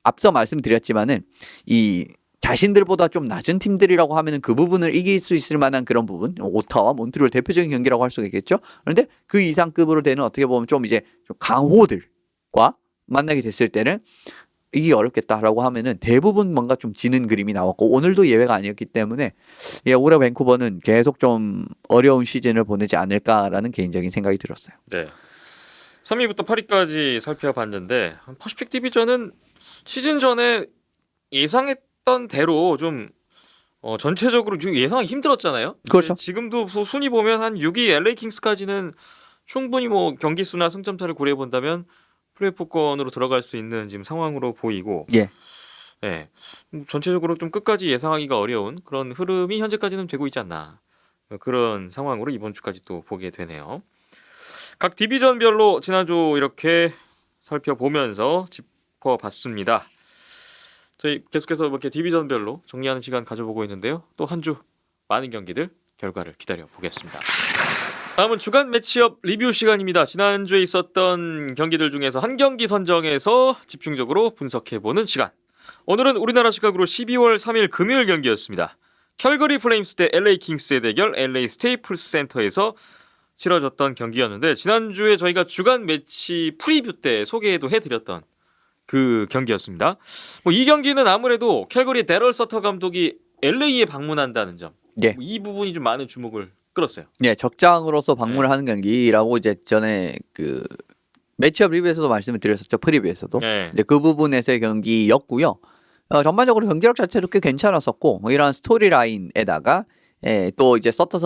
앞서 말씀드렸지만은 이 자신들보다 좀 낮은 팀들이라고 하면은 그 부분을 이길 수 있을 만한 그런 부분, 오타와 몬트리올 대표적인 경기라고 할 수가 있겠죠. 그런데 그 이상급으로 되는 어떻게 보면 좀 이제 좀 강호들과 만나게 됐을 때는 이게 어렵겠다라고 하면은 대부분 뭔가 좀 지는 그림이 나왔고 오늘도 예외가 아니었기 때문에 예, 올해 밴쿠버는 계속 좀 어려운 시즌을 보내지 않을까라는 개인적인 생각이 들었어요. 네. 3위부터 8위까지 살펴봤는데 퍼시픽 디비전은 시즌 전에 예상했던 대로 좀 전체적으로 좀 예상하기 힘들었잖아요. 그렇죠. 지금도 순위 보면 한 6위 LA 킹스까지는 충분히 뭐 경기 수나 승점차를 고려해 본다면 플레이오프권으로 들어갈 수 있는 지금 상황으로 보이고, 예. 네. 전체적으로 좀 끝까지 예상하기가 어려운 그런 흐름이 현재까지는 되고 있지 않나, 그런 상황으로 이번 주까지 또 보게 되네요. 각 디비전별로 지난주 이렇게 살펴보면서 짚어봤습니다. 저희 계속해서 이렇게 디비전별로 정리하는 시간 가져보고 있는데요. 또 한 주 많은 경기들 결과를 기다려 보겠습니다. 다음은 주간 매치업 리뷰 시간입니다. 지난주에 있었던 경기들 중에서 한 경기 선정해서 집중적으로 분석해보는 시간. 오늘은 우리나라 시각으로 12월 3일 금요일 경기였습니다. 캘거리 플레임스 대 LA 킹스의 대결 LA 스테이플스 센터에서 치러졌던 경기였는데 지난주에 저희가 주간 매치 프리뷰 때 소개도 해드렸던 그 경기였습니다. 뭐 이 경기는 아무래도 캘거리 데럴 서터 감독이 LA에 방문한다는 점, 예. 이 부분이 좀 많은 주목을 끌었어요. 예, 적장으로서 방문을 하는 경기라고 이제 전에 그 매치업 리뷰에서도 말씀을 드렸었죠. 프리뷰에서도. 네. 이제 그 부분에서의 경기였고요. 전반적으로 경기력 자체도 꽤 괜찮았었고 뭐 이런 스토리 라인에다가 또 이제 서터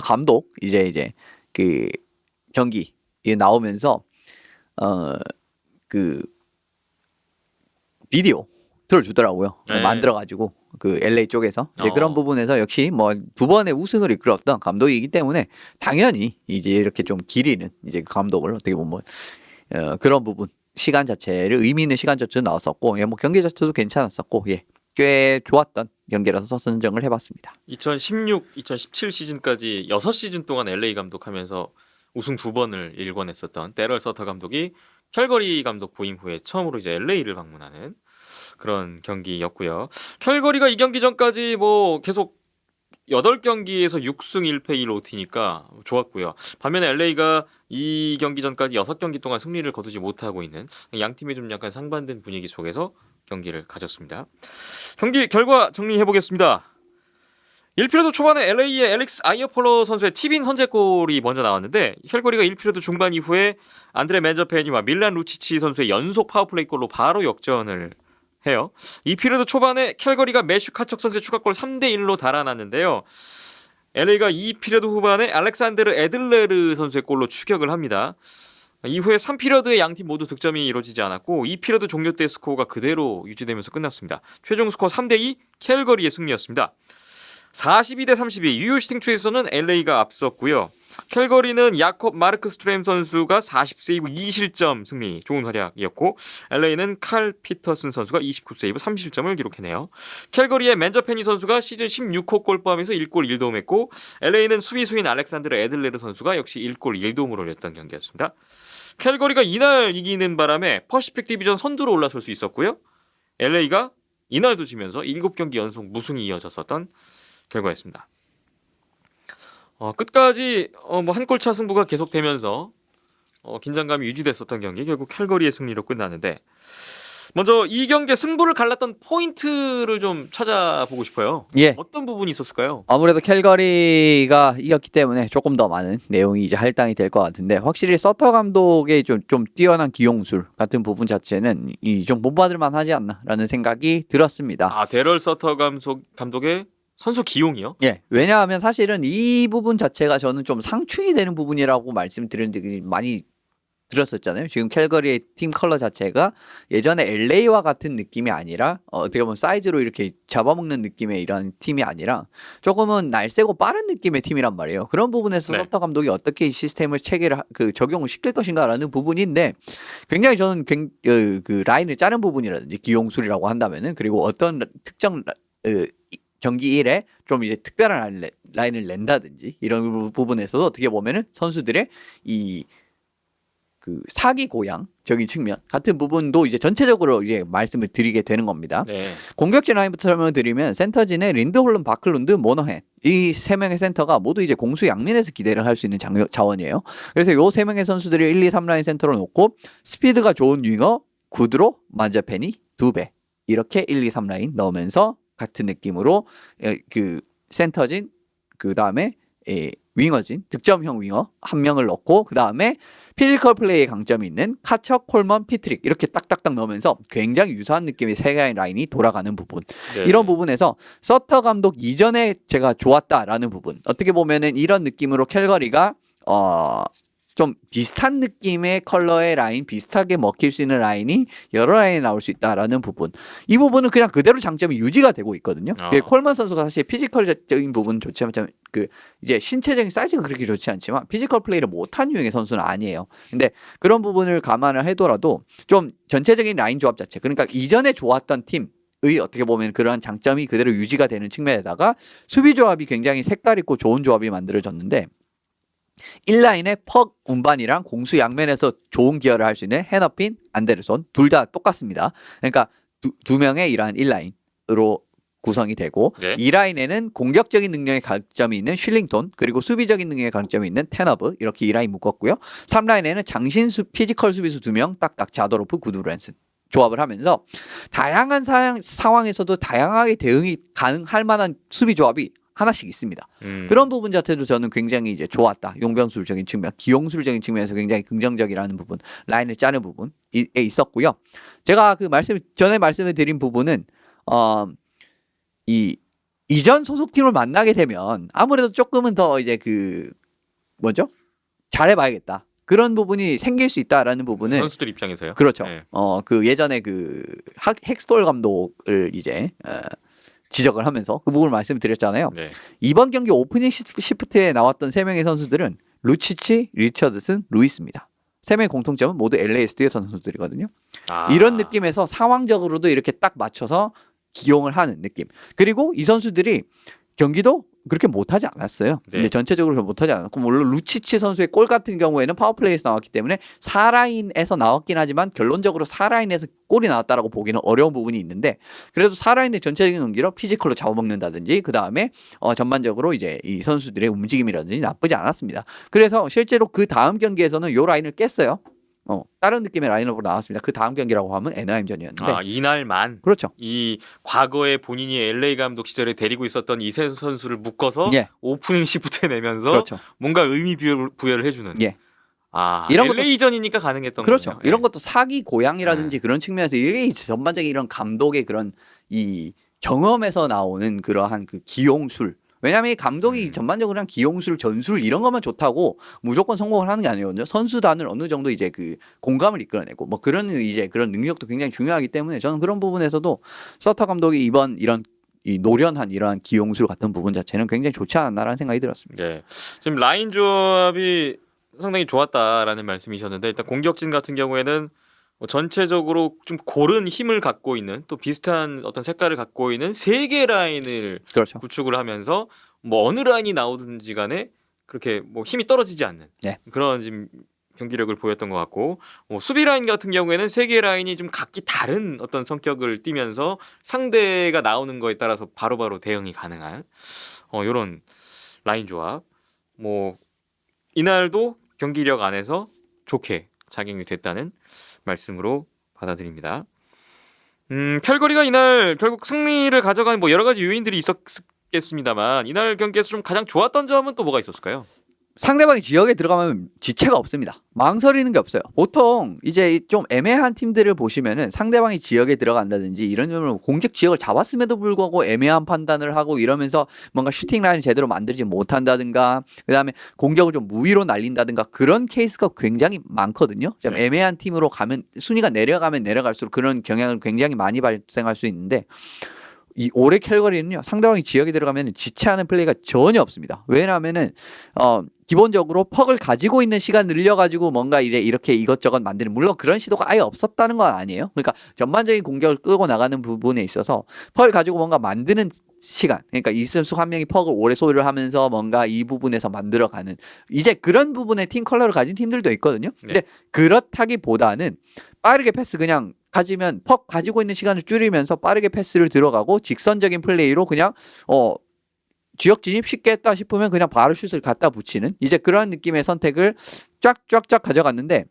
감독 이제 그 경기 나오면서 그 비디오 틀어주더라고요. 네. 만들어가지고 그 LA 쪽에서 이제 그런 어. 부분에서 역시 뭐 두 번의 우승을 이끌었던 감독이기 때문에 당연히 이제 이렇게 좀 기리는 이제 그 감독을 어떻게 보면 그런 부분 시간 자체를 의미 있는 시간 자체도 나왔었고 예, 뭐 경기 자체도 괜찮았었고 예, 꽤 좋았던 경기라서 선정을 해봤습니다. 2016, 2017 시즌까지 6시즌 동안 LA 감독하면서 우승 2번을 일궈냈었던 데럴 서터 감독이 캘거리 감독 부임 후에 처음으로 이제 LA를 방문하는 그런 경기였고요. 캘거리가 이 경기 전까지 뭐 계속 8경기에서 6승 1패 1OT니까 좋았고요. 반면에 LA가 이 경기 전까지 6경기 동안 승리를 거두지 못하고 있는 양 팀의 좀 약간 상반된 분위기 속에서 경기를 가졌습니다. 경기 결과 정리해 보겠습니다. 1피리어드 초반에 LA의 엘릭스 아이어폴러 선수의 티빈 선제골이 먼저 나왔는데 캘거리가 1피리어드 중반 이후에 안드레 맨저페니와 밀란 루치치 선수의 연속 파워플레이 골로 바로 역전을 해요. 2피리어드 초반에 캘거리가 매슈 카척 선수의 추가골 3대1로 달아났는데요. LA가 2피리어드 후반에 알렉산드르 에들레르 선수의 골로 추격을 합니다. 이후에 3피리어드에 양팀 모두 득점이 이루어지지 않았고 2피리어드 종료 때 스코어가 그대로 유지되면서 끝났습니다. 최종 스코어 3대2 캘거리의 승리였습니다. 42대 32 유효 슈팅 추에서는 LA가 앞섰고요. 캘거리는 야콥 마르크 스트램 선수가 40세이브 2실점 승리, 좋은 활약이었고 LA는 칼 피터슨 선수가 29세이브 3실점을 기록해내요. 캘거리의 맨저페니 선수가 시즌 16호 골 포함해서 1골 1도움했고 LA는 수비수인 알렉산드르 에들레르 선수가 역시 1골 1도움을 올렸던 경기였습니다. 캘거리가 이날 이기는 바람에 퍼시픽 디비전 선두로 올라설 수 있었고요. LA가 이날도 지면서 7경기 연속 무승이 이어졌었던 결과였습니다. 끝까지 뭐 한 골차 승부가 계속되면서 긴장감이 유지됐었던 경기 결국 캘거리의 승리로 끝났는데 먼저 이 경기의 승부를 갈랐던 포인트를 좀 찾아보고 싶어요. 예. 어떤 부분이 있었을까요? 아무래도 캘거리가 이겼기 때문에 조금 더 많은 내용이 이제 할당이 될 것 같은데 확실히 서터 감독의 좀 뛰어난 기용술 같은 부분 자체는 좀 본받을 만하지 않나라는 생각이 들었습니다. 아 데럴 서터 감독의 선수 기용이요? 예, 왜냐하면 사실은 이 부분 자체가 저는 좀 상충이 되는 부분이라고 말씀드렸는데 많이 들었었잖아요. 지금 캘거리의 팀 컬러 자체가 예전에 LA와 같은 느낌이 아니라 어떻게 보면 사이즈로 이렇게 잡아먹는 느낌의 이런 팀이 아니라 조금은 날쌔고 빠른 느낌의 팀이란 말이에요. 그런 부분에서 네. 서터 감독이 어떻게 이 시스템을 체계를 적용을 시킬 것인가라는 부분인데 굉장히 저는 그 라인을 짜는 부분이라든지 기용술이라고 한다면은 그리고 어떤 특정 경기 일에 좀 이제 특별한 라인을 낸다든지 이런 부분에서도 어떻게 보면은 선수들의 그 사기 고향적인 측면 같은 부분도 이제 전체적으로 이제 말씀을 드리게 되는 겁니다. 네. 공격진 라인부터 설명드리면 센터진의 린드홀름, 바클룬드, 모너헨 이 세 명의 센터가 모두 이제 공수 양면에서 기대를 할 수 있는 자원이에요. 그래서 요 세 명의 선수들을 1, 2, 3라인 센터로 놓고 스피드가 좋은 윙어 구드로, 만자페니 2배 이렇게 1, 2, 3라인 넣으면서 같은 느낌으로 그 센터진 그 다음에 윙어진 득점형 윙어 한 명을 넣고 그 다음에 피지컬 플레이에 강점이 있는 카처, 콜먼, 피트릭 이렇게 딱딱딱 넣으면서 굉장히 유사한 느낌의 세 개의 라인이 돌아가는 부분. 네. 이런 부분에서 서터 감독 이전에 제가 좋았다라는 부분. 어떻게 보면은 이런 느낌으로 캘거리가 좀 비슷한 느낌의 컬러의 라인, 비슷하게 먹힐 수 있는 라인이 여러 라인이 나올 수 있다라는 부분. 이 부분은 그냥 그대로 장점이 유지가 되고 있거든요. 콜먼 선수가 사실 피지컬적인 부분은 좋지 않지만 그 이제 신체적인 사이즈가 그렇게 좋지 않지만 피지컬 플레이를 못한 유형의 선수는 아니에요. 근데 그런 부분을 감안을 해더라도 좀 전체적인 라인 조합 자체, 그러니까 이전에 좋았던 팀 의 어떻게 보면 그러한 장점이 그대로 유지가 되는 측면에다가 수비 조합이 굉장히 색깔 있고 좋은 조합이 만들어졌는데 1라인에 퍽 운반이랑 공수 양면에서 좋은 기여를 할 수 있는 헤너핀, 안데르손 둘 다 똑같습니다. 그러니까 두 명의 이러한 1라인으로 구성이 되고 네. 2라인에는 공격적인 능력의 강점이 있는 슐링톤 그리고 수비적인 능력의 강점이 있는 테너브 이렇게 2라인 묶었고요. 3라인에는 장신 피지컬 수비수 2명 딱딱 자도로프, 구두브랜슨 조합을 하면서 다양한 상황에서도 다양하게 대응이 가능할 만한 수비 조합이 하나씩 있습니다. 그런 부분 자체도 저는 굉장히 이제 좋았다. 용병술적인 측면, 기용술적인 측면에서 굉장히 긍정적이라는 부분, 라인을 짜는 부분에 있었고요. 제가 전에 말씀을 드린 부분은 이전 소속팀을 만나게 되면 아무래도 조금은 더 이제 잘해봐야겠다. 그런 부분이 생길 수 있다라는 부분은 선수들 입장에서요. 그렇죠. 네. 예전에 헥스톨 감독을 이제 지적을 하면서 그 부분을 말씀드렸잖아요. 네. 이번 경기 오프닝 시프트에 나왔던 세 명의 선수들은 루치치, 리처드슨, 루이스입니다. 세 명의 공통점은 모두 LA에서 뛰었던 선수들이거든요. 이런 느낌에서 상황적으로도 이렇게 딱 맞춰서 기용을 하는 느낌. 그리고 이 선수들이 경기도 그렇게 못하지 않았어요. 네. 근데 전체적으로 못하지 않았고 물론 루치치 선수의 골 같은 경우에는 파워플레이에서 나왔기 때문에 4라인에서 나왔긴 하지만 결론적으로 4라인에서 골이 나왔다라고 보기는 어려운 부분이 있는데 그래도 4라인의 전체적인 경기로 피지컬로 잡아먹는다든지 그 다음에 전반적으로 이제 이 선수들의 움직임이라든지 나쁘지 않았습니다. 그래서 실제로 그 다음 경기에서는 요 라인을 깼어요. 다른 느낌의 라인업으로 나왔습니다. 그 다음 경기라고 하면 NIM전이었는데 이날만 그렇죠. 이 과거에 본인이 LA 감독 시절에 데리고 있었던 이세 선수를 묶어서 예. 오프닝 시프트에 내면서 그렇죠. 뭔가 의미 부여를 해주는. 예. 이런 LA전이니까 가능했던 그렇죠. 거군요. 이런 것도 사기 고양이라든지 그런 측면에서 LA 전반적인 이런 감독의 그런 이 경험에서 나오는 그러한 그 기용술. 왜냐하면 이 감독이 전반적으로 그냥 기용술, 전술 이런 것만 좋다고 무조건 성공을 하는 게 아니거든요. 선수단을 어느 정도 이제 그 공감을 이끌어내고 뭐 그런 이제 그런 능력도 굉장히 중요하기 때문에 저는 그런 부분에서도 서터 감독이 이번 이런 이 노련한 이러한 기용술 같은 부분 자체는 굉장히 좋지 않았나라는 생각이 들었습니다. 네. 지금 라인 조합이 상당히 좋았다라는 말씀이셨는데 일단 공격진 같은 경우에는 전체적으로 좀 고른 힘을 갖고 있는 또 비슷한 어떤 색깔을 갖고 있는 세 개 라인을 그렇죠. 구축을 하면서 뭐 어느 라인이 나오든지 간에 그렇게 뭐 힘이 떨어지지 않는 네. 그런 지금 경기력을 보였던 것 같고 수비 라인 같은 경우에는 세 개 라인이 좀 각기 다른 어떤 성격을 띠면서 상대가 나오는 거에 따라서 바로바로 대응이 가능한 이런 라인 조합. 뭐 이날도 경기력 안에서 좋게 작용이 됐다는 말씀으로 받아들입니다. 캘거리가 이날 결국 승리를 가져간 뭐 여러 가지 요인들이 있었겠습니다만 이날 경기에서 좀 가장 좋았던 점은 또 뭐가 있었을까요? 상대방이 지역에 들어가면 지체가 없습니다. 망설이는 게 없어요. 보통 이제 좀 애매한 팀들을 보시면은 상대방이 지역에 들어간다든지 이런 점으로 공격 지역을 잡았음에도 불구하고 애매한 판단을 하고 이러면서 뭔가 슈팅 라인을 제대로 만들지 못한다든가 그다음에 공격을 좀 무위로 날린다든가 그런 케이스가 굉장히 많거든요. 좀 애매한 팀으로 가면 순위가 내려가면 내려갈수록 그런 경향을 굉장히 많이 발생할 수 있는데 이 올해 캘거리는요 상대방이 지역에 들어가면 지체하는 플레이가 전혀 없습니다. 왜냐하면은 기본적으로 퍽을 가지고 있는 시간 늘려가지고 뭔가 이제 이렇게 이것저것 만드는 물론 그런 시도가 아예 없었다는 건 아니에요. 그러니까 전반적인 공격을 끌고 나가는 부분에 있어서 퍽을 가지고 뭔가 만드는 시간 그러니까 이 선수 한 명이 퍽을 오래 소유를 하면서 뭔가 이 부분에서 만들어가는 이제 그런 부분에 팀 컬러를 가진 팀들도 있거든요. 근데 그렇다기보다는 빠르게 패스 그냥 가지면 퍽 가지고 있는 시간을 줄이면서 빠르게 패스를 들어가고 직선적인 플레이로 그냥 지역 진입 쉽게 했다 싶으면 그냥 바로 슛을 갖다 붙이는 이제 그런 느낌의 선택을 쫙쫙쫙 가져갔는데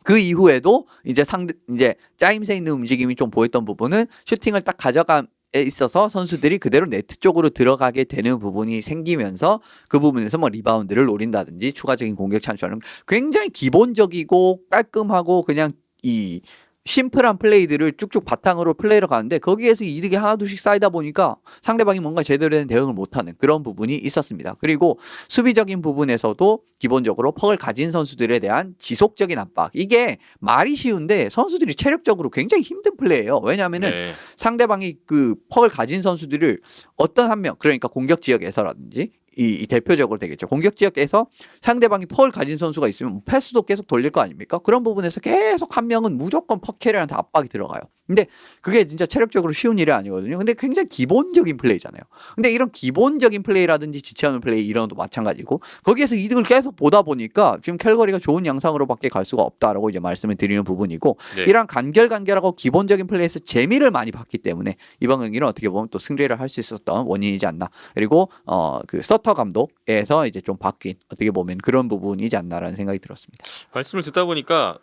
그 이후에도 이제 이제 짜임새 있는 움직임이 좀 보였던 부분은 슈팅을 딱 가져감에 있어서 선수들이 그대로 네트 쪽으로 들어가게 되는 부분이 생기면서 그 부분에서 뭐 리바운드를 노린다든지 추가적인 공격 찬스는 굉장히 기본적이고 깔끔하고 그냥 이 심플한 플레이들을 쭉쭉 바탕으로 플레이를 가는데 거기에서 이득이 하나둘씩 쌓이다 보니까 상대방이 뭔가 제대로 된 대응을 못하는 그런 부분이 있었습니다. 그리고 수비적인 부분에서도 기본적으로 퍽을 가진 선수들에 대한 지속적인 압박 이게 말이 쉬운데 선수들이 체력적으로 굉장히 힘든 플레이예요. 왜냐하면은 상대방이 그 퍽을 가진 선수들을 어떤 한 명 그러니까 공격 지역에서라든지 이 대표적으로 되겠죠. 공격 지역에서 상대방이 퍽을 가진 선수가 있으면 패스도 계속 돌릴 거 아닙니까? 그런 부분에서 계속 한 명은 무조건 퍽 캐리한테 압박이 들어가요. 근데 그게 진짜 체력적으로 쉬운 일이 아니거든요. 근데 굉장히 기본적인 플레이잖아요. 근데 이런 기본적인 플레이라든지 지체하는 플레이 이런 것도 마찬가지고 거기에서 이득을 계속 보다 보니까 지금 캘거리가 좋은 양상으로밖에 갈 수가 없다라고 이제 말씀을 드리는 부분이고 이런 간결간결하고 기본적인 플레이에서 재미를 많이 봤기 때문에 이번 경기는 어떻게 보면 또 승리를 할 수 있었던 원인이지 않나. 그리고 그 서터 감독에서 이제 좀 바뀐 어떻게 보면 그런 부분이지 않나라는 생각이 들었습니다. 말씀을 듣다 보니까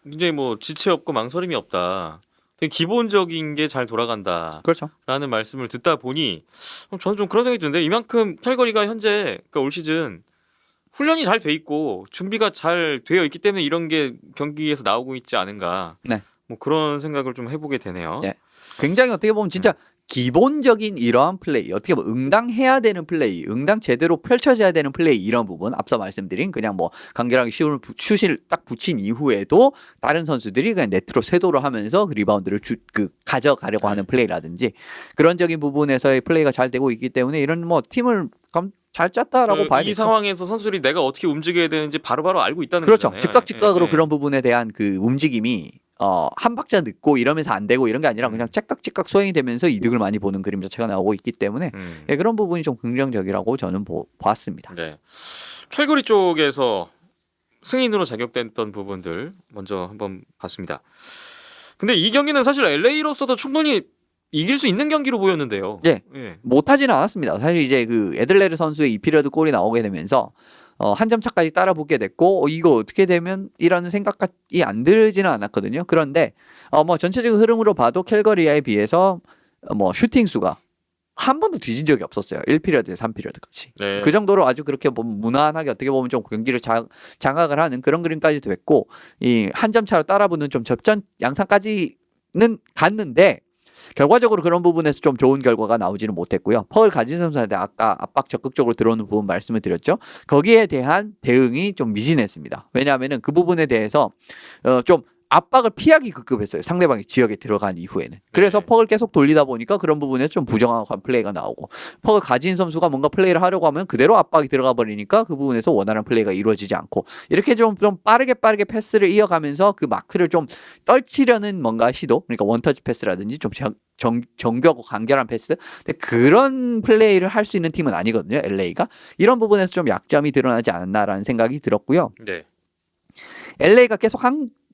굉장히 뭐 지체 없고 망설임이 없다. 되게 기본적인 게 잘 돌아간다. 그렇죠. 라는 말씀을 듣다 보니 저는 좀 그런 생각이 드는데 이만큼 캘거리가 현재 그러니까 올 시즌 훈련이 잘 돼 있고 준비가 잘 되어 있기 때문에 이런 게 경기에서 나오고 있지 않은가. 네. 뭐 그런 생각을 좀 해보게 되네요. 네. 굉장히 어떻게 보면 진짜 기본적인 이러한 플레이 어떻게 보면 응당해야 되는 플레이 응당 제대로 펼쳐져야 되는 플레이 이런 부분 앞서 말씀드린 그냥 뭐 간결하게 슛을 딱 붙인 이후에도 다른 선수들이 그냥 네트로 쇄도를 하면서 그 리바운드를 가져가려고 하는 플레이라든지 그런적인 부분에서의 플레이가 잘 되고 있기 때문에 이런 뭐 팀을 잘 짰다라고 봐야겠죠. 이 상황에서 선수들이 내가 어떻게 움직여야 되는지 바로바로 알고 있다는 그렇죠. 거잖아요. 즉각즉각으로 그런 부분에 대한 그 움직임이 한 박자 늦고 이러면서 안 되고 이런 게 아니라 그냥 째깍째깍 소행이 되면서 이득을 많이 보는 그림 자체가 나오고 있기 때문에 그런 부분이 좀 긍정적이라고 저는 봤습니다. 네. 캘거리 쪽에서 승인으로 자격됐던 부분들 먼저 한번 봤습니다. 근데 이 경기는 사실 LA로서도 충분히 이길 수 있는 경기로 보였는데요. 예. 못하지는 않았습니다. 사실 이제 그 에들레르 선수의 2피리어드 골이 나오게 되면서 한 점 차까지 따라붙게 됐고 이거 어떻게 되면 이라는 생각이 안 들지는 않았거든요. 그런데 뭐 전체적인 흐름으로 봐도 캘거리에 비해서 뭐 슈팅 수가 한 번도 뒤진 적이 없었어요. 1피리어드, 3피리어드까지. 네. 그 정도로 아주 그렇게 무난하게 어떻게 보면 좀 경기를 장악을 하는 그런 그림까지도 했고 이 한 점 차로 따라붙는 좀 접전 양상까지는 갔는데 결과적으로 그런 부분에서 좀 좋은 결과가 나오지는 못했고요. 퍽을 가진 선수한테 아까 압박 적극적으로 들어오는 부분 말씀을 드렸죠. 거기에 대한 대응이 좀 미진했습니다. 왜냐하면은 그 부분에 대해서 좀 압박을 피하기 급급했어요. 상대방이 지역에 들어간 이후에는. 그래서 퍽을 계속 돌리다 보니까 그런 부분에 좀 부정확한 플레이가 나오고 퍽을 가진 선수가 뭔가 플레이를 하려고 하면 그대로 압박이 들어가 버리니까 그 부분에서 원하는 플레이가 이루어지지 않고 이렇게 좀 빠르게 패스를 이어가면서 그 마크를 좀 떨치려는 뭔가 시도 그러니까 원터치 패스라든지 좀 정교하고 간결한 패스 근데 그런 플레이를 할 수 있는 팀은 아니거든요. LA가. 이런 부분에서 좀 약점이 드러나지 않았나라는 생각이 들었고요. 네. LA가 계속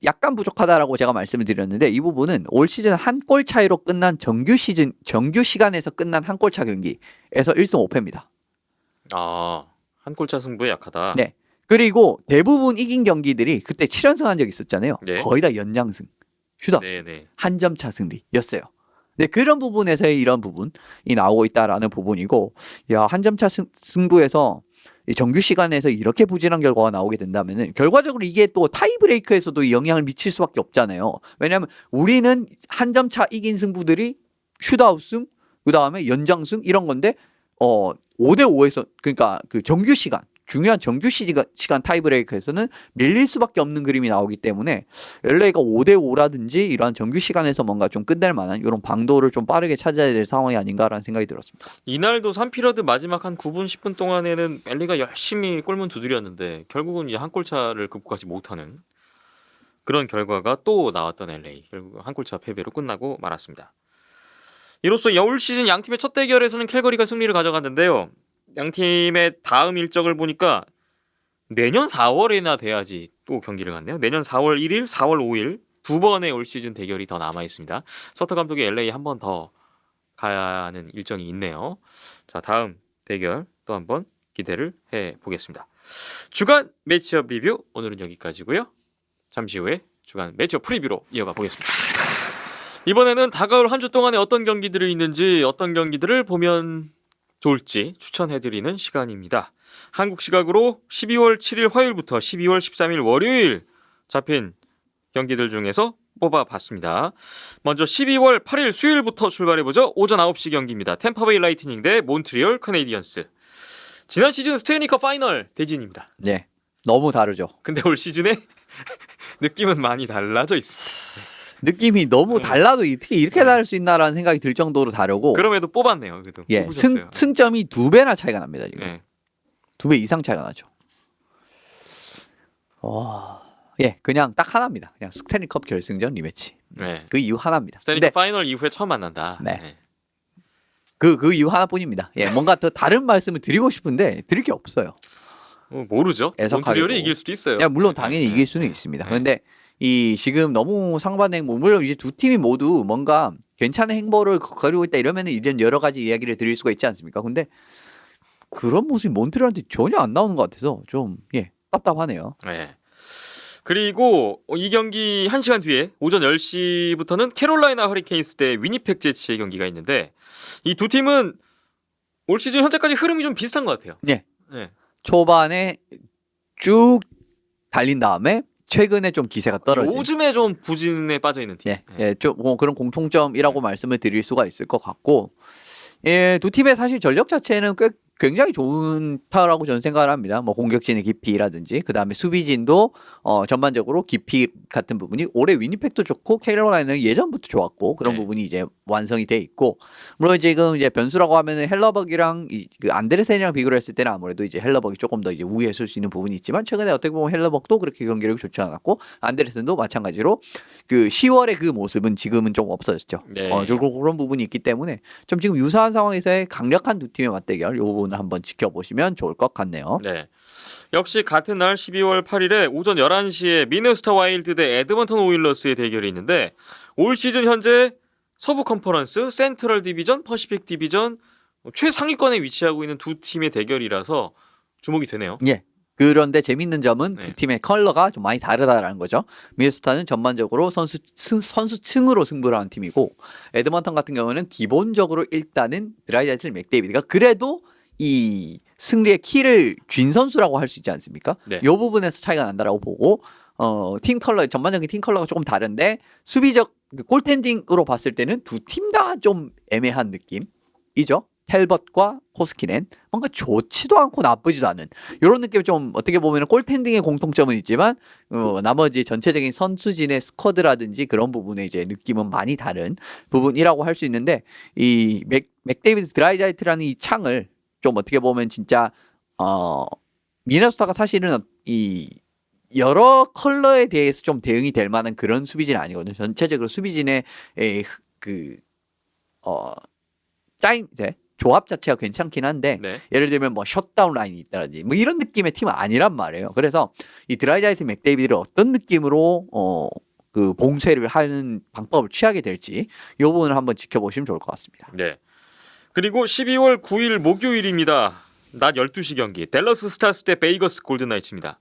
약간 부족하다라고 제가 말씀을 드렸는데 이 부분은 올 시즌 한 골 차이로 끝난 정규 시간에서 끝난 한 골 차 경기에서 1승 5패입니다. 한 골차 승부에 약하다. 네. 그리고 대부분 이긴 경기들이 그때 7연승 한 적이 있었잖아요. 네. 거의 다 연장승, 슛아웃, 네네. 한 점 차 승리였어요. 네, 그런 부분에서의 이런 부분이 나오고 있다라는 부분이고, 야, 한 점 차 승부에서 이 정규 시간에서 이렇게 부진한 결과가 나오게 된다면은 결과적으로 이게 또 타이브레이크에서도 영향을 미칠 수밖에 없잖아요. 왜냐하면 우리는 한 점 차 이긴 승부들이 슛아웃승, 그 다음에 연장승 이런 건데 5대 5에서 그러니까 그 정규 시간 중요한 정규 시간 타이브레이크에서는 밀릴 수밖에 없는 그림이 나오기 때문에 LA가 5대 5라든지 이러한 정규 시간에서 뭔가 좀 끝낼 만한 이런 방도를 좀 빠르게 찾아야 될 상황이 아닌가라는 생각이 들었습니다. 이날도 3피러드 마지막 한 9분 10분 동안에는 LA가 열심히 골문 두드렸는데 결국은 이제 한 골차를 극복하지 못하는 그런 결과가 또 나왔던 LA. 결국 한 골차 패배로 끝나고 말았습니다. 이로써 올 시즌 양 팀의 첫 대결에서는 캘거리가 승리를 가져갔는데요. 양 팀의 다음 일정을 보니까 내년 4월에나 돼야지 또 경기를 갖네요. 내년 4월 1일, 4월 5일 두 번의 올 시즌 대결이 더 남아 있습니다. 서터 감독이 LA 한 번 더 가야 하는 일정이 있네요. 자, 다음 대결 또 한번 기대를 해 보겠습니다. 주간 매치업 리뷰 오늘은 여기까지고요. 잠시 후에 주간 매치업 프리뷰로 이어가 보겠습니다. 이번에는 다가올 한 주 동안에 어떤 경기들이 있는지 어떤 경기들을 보면 좋을지 추천해드리는 시간입니다. 한국 시각으로 12월 7일 화요일부터 12월 13일 월요일 잡힌 경기들 중에서 뽑아봤습니다. 먼저 12월 8일 수요일부터 출발해보죠. 오전 9시 경기입니다. 템파베이 라이트닝 대 몬트리올 카네디언스. 지난 시즌 스테이니컵 파이널 대진입니다. 네, 너무 다르죠. 근데 올 시즌에 느낌은 많이 달라져 있습니다. 느낌이 너무 달라도 어떻게 이렇게 다를 수 있나라는 생각이 들 정도로 다르고, 그럼에도 뽑았네요. 그래도 예, 뽑으셨어요. 승점이 2배나 차이가 납니다. 지금 네. 2배 이상 차이가 나죠. 예, 그냥 딱 하나입니다. 그냥 스탠리컵 결승전 리매치. 네. 그 이유 하나입니다. 스테이니컵 근데 파이널 이후에 처음 만난다. 네. 그 이유 하나뿐입니다. 예, 뭔가 더 다른 말씀을 드리고 싶은데 드릴 게 없어요. 모르죠. 애석하게도. 몬트리올이 이길 수도 있어요. 야, 물론 당연히 네. 이길 수는 있습니다. 네. 그런데 이 지금 너무 상반된 물론 이제 두 팀이 모두 뭔가 괜찮은 행보를 거리고 있다 이러면은 이제 여러 가지 이야기를 드릴 수가 있지 않습니까? 근데 그런 모습이 몬트리올한테 전혀 안 나오는 것 같아서 좀 답답하네요. 네. 그리고 이 경기 1시간 뒤에 오전 10시부터는 캐롤라이나 허리케인스 대 위니펙 제치의 경기가 있는데 이 두 팀은 올 시즌 현재까지 흐름이 좀 비슷한 것 같아요. 예. 네. 초반에 쭉 달린 다음에 최근에 좀 기세가 떨어진. 요즘에 좀 부진에 빠져 있는 팀. 네. 좀 그런 공통점이라고 말씀을 드릴 수가 있을 것 같고, 예, 두 팀의 사실 전력 자체는 굉장히 좋다라고 저는 생각을 합니다. 뭐 공격진의 깊이라든지 그 다음에 수비진도 전반적으로 깊이 같은 부분이 올해 위니펙도 좋고 캐롤라이나는 예전부터 좋았고 그런 네. 부분이 이제 완성이 돼 있고, 물론 지금 이제 변수라고 하면은 헬러벅이랑 그 안데르센이랑 비교를 했을 때는 아무래도 이제 헬러벅이 조금 더 이제 우위에 설 수 있는 부분이 있지만 최근에 어떻게 보면 헬러벅도 그렇게 경기력이 좋지 않았고 안데르센도 마찬가지로 그 10월의 그 모습은 지금은 좀 없어졌죠. 네. 좀 그런 부분이 있기 때문에 좀 지금 유사한 상황에서의 강력한 두 팀의 맞대결 이 부분을 한번 지켜보시면 좋을 것 같네요. 네. 역시 같은 날 12월 8일에 오전 11시에 미네소타 와일드 대 에드먼턴 오일러스의 대결이 있는데 올 시즌 현재 서부 컨퍼런스, 센트럴 디비전, 퍼시픽 디비전 최상위권에 위치하고 있는 두 팀의 대결이라서 주목이 되네요. 예. 그런데 재밌는 점은 네. 두 팀의 컬러가 좀 많이 다르다라는 거죠. 미네소타는 전반적으로 선수층으로 승부를 하는 팀이고 에드먼턴 같은 경우는 기본적으로 일단은 드라이자이틀 맥데이비드가 그래도 이 승리의 키를 쥔 선수라고 할 수 있지 않습니까? 네. 이 부분에서 차이가 난다라고 보고 팀 컬러 전반적인 팀 컬러가 조금 다른데 수비적 그 골텐딩으로 봤을 때는 두 팀 다 좀 애매한 느낌이죠. 텔벗과 호스키넨 뭔가 좋지도 않고 나쁘지도 않은 이런 느낌이 좀 어떻게 보면 골텐딩의 공통점은 있지만 나머지 전체적인 선수진의 스쿼드라든지 그런 부분에 이제 느낌은 많이 다른 부분이라고 할 수 있는데 이 맥데이비드 드라이자이트라는 이 창을 좀 어떻게 보면 진짜 미네소타가 사실은 이 여러 컬러에 대해서 좀 대응이 될 만한 그런 수비진은 아니거든요. 전체적으로 수비진의 짜임 조합 자체가 괜찮긴 한데 네. 예를 들면 뭐 셧다운 라인이 있다든지 뭐 이런 느낌의 팀은 아니란 말이에요. 그래서 이 드라이자이트 맥데이비드를 어떤 느낌으로 그 봉쇄를 하는 방법을 취하게 될지 이 부분을 한번 지켜보시면 좋을 것 같습니다. 네. 그리고 12월 9일 목요일입니다. 낮 12시 경기 댈러스 스타스 대 베이거스 골든나이츠입니다.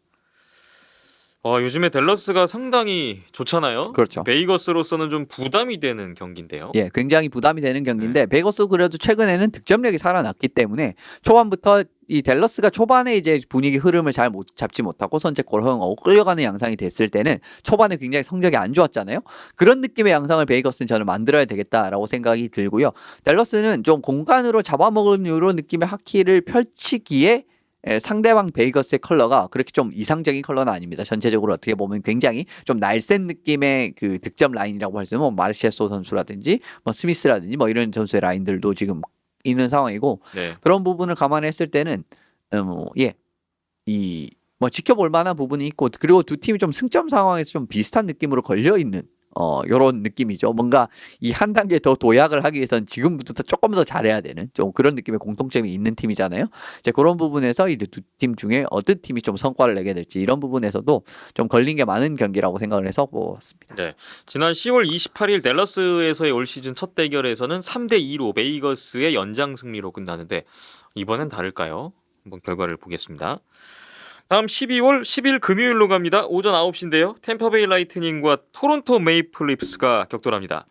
요즘에 댈러스가 상당히 좋잖아요. 그렇죠. 베이거스로서는 좀 부담이 되는 경기인데요. 예, 굉장히 부담이 되는 경기인데 베이거스 그래도 최근에는 득점력이 살아났기 때문에 초반부터 이 댈러스가 초반에 이제 분위기 흐름을 잘 잡지 못하고 선제골 허용하고 끌려가는 양상이 됐을 때는 초반에 굉장히 성적이 안 좋았잖아요. 그런 느낌의 양상을 베이거스는 저는 만들어야 되겠다라고 생각이 들고요. 댈러스는 좀 공간으로 잡아먹은 이런 느낌의 하키를 펼치기에 상대방 베이거스의 컬러가 그렇게 좀 이상적인 컬러는 아닙니다. 전체적으로 어떻게 보면 굉장히 좀 날쌘 느낌의 그 득점 라인이라고 할 수 있는 뭐 마르시에소 선수라든지 뭐 스미스라든지 뭐 이런 선수의 라인들도 지금 있는 상황이고 네. 그런 부분을 감안했을 때는 이 뭐 지켜볼 만한 부분이 있고 그리고 두 팀이 좀 승점 상황에서 좀 비슷한 느낌으로 걸려 있는 요런 느낌이죠. 뭔가 이 한 단계 더 도약을 하기 위해서는 지금부터 조금 더 잘해야 되는 좀 그런 느낌의 공통점이 있는 팀이잖아요. 이제 그런 부분에서 이제 두 팀 중에 어떤 팀이 좀 성과를 내게 될지 이런 부분에서도 좀 걸린 게 많은 경기라고 생각을 해서 보았습니다. 네. 지난 10월 28일 댈러스에서의 올 시즌 첫 대결에서는 3대2로 베이거스의 연장 승리로 끝나는데 이번엔 다를까요? 한번 결과를 보겠습니다. 다음 12월 10일 금요일로 갑니다. 오전 9시인데요. 템퍼베이 라이트닝과 토론토 메이플 립스가 격돌합니다.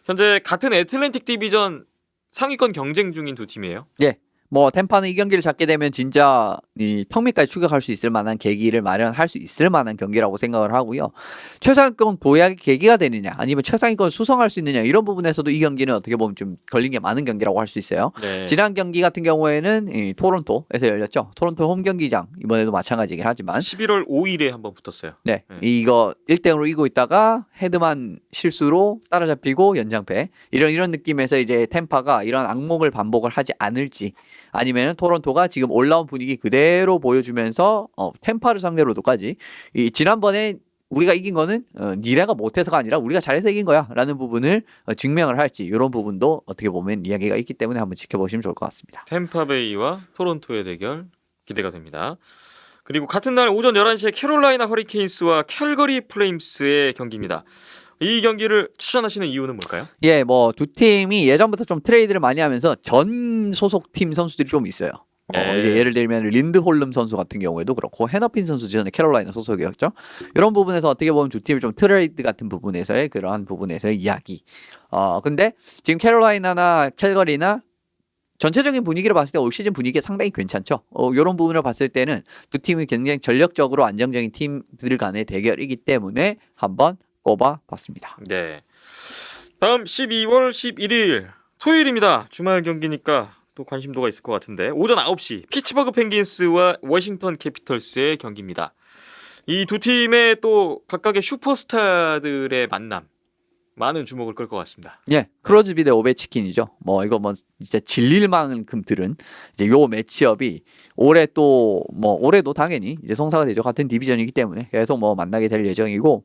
현재 같은 애틀랜틱 디비전 상위권 경쟁 중인 두 팀이에요. 예. 뭐 템파는 이 경기를 잡게 되면 진짜 이 턱밑까지 추격할 수 있을 만한 계기를 마련할 수 있을 만한 경기라고 생각을 하고요. 최상위권 도약의 계기가 되느냐 아니면 최상위권 수성할 수 있느냐 이런 부분에서도 이 경기는 어떻게 보면 좀 걸린 게 많은 경기라고 할 수 있어요. 네. 지난 경기 같은 경우에는 이 토론토에서 열렸죠. 토론토 홈 경기장 이번에도 마찬가지긴 하지만 11월 5일에 한번 붙었어요. 네. 이거 1대0으로 이기고 있다가 헤드만 실수로 따라잡히고 연장패 이런 느낌에서 이제 템파가 이런 악몽을 반복을 하지 않을지 아니면은 토론토가 지금 올라온 분위기 그대로 보여주면서 템파를 상대로도까지 이 지난번에 우리가 이긴 거는 니네가 못해서가 아니라 우리가 잘해서 이긴 거야 라는 부분을 증명을 할지 이런 부분도 어떻게 보면 이야기가 있기 때문에 한번 지켜보시면 좋을 것 같습니다. 템파베이와 토론토의 대결 기대가 됩니다. 그리고 같은 날 오전 11시에 캐롤라이나 허리케인스와 캘거리 플레임스의 경기입니다. 이 경기를 추천하시는 이유는 뭘까요? 예, 뭐 두 팀이 예전부터 좀 트레이드를 많이 하면서 전 소속 팀 선수들이 좀 있어요. 네. 이제 예를 들면 린드홀름 선수 같은 경우에도 그렇고 헤너핀 선수 전에 캐롤라이나 소속이었죠. 이런 부분에서 어떻게 보면 두 팀이 좀 트레이드 같은 부분에서의 그러한 부분에서의 이야기. 근데 지금 캐롤라이나나 캘거리나 전체적인 분위기를 봤을 때 올 시즌 분위기가 상당히 괜찮죠. 이런 부분을 봤을 때는 두 팀이 굉장히 전력적으로 안정적인 팀들 간의 대결이기 때문에 한번 꼽아봤습니다. 네. 다음 12월 11일 토요일입니다. 주말 경기니까 또 관심도가 있을 것 같은데 오전 9시 피츠버그 펭귄스와 워싱턴 캐피털스의 경기입니다. 이 두 팀의 또 각각의 슈퍼스타들의 만남 많은 주목을 끌 것 같습니다. 예, 크로즈비 대 오베치킨이죠. 뭐 이거 뭐 진짜 질릴 만큼들은 이제 요 매치업이 올해 또 뭐 올해도 당연히 이제 성사가 되죠. 같은 디비전이기 때문에 계속 뭐 만나게 될 예정이고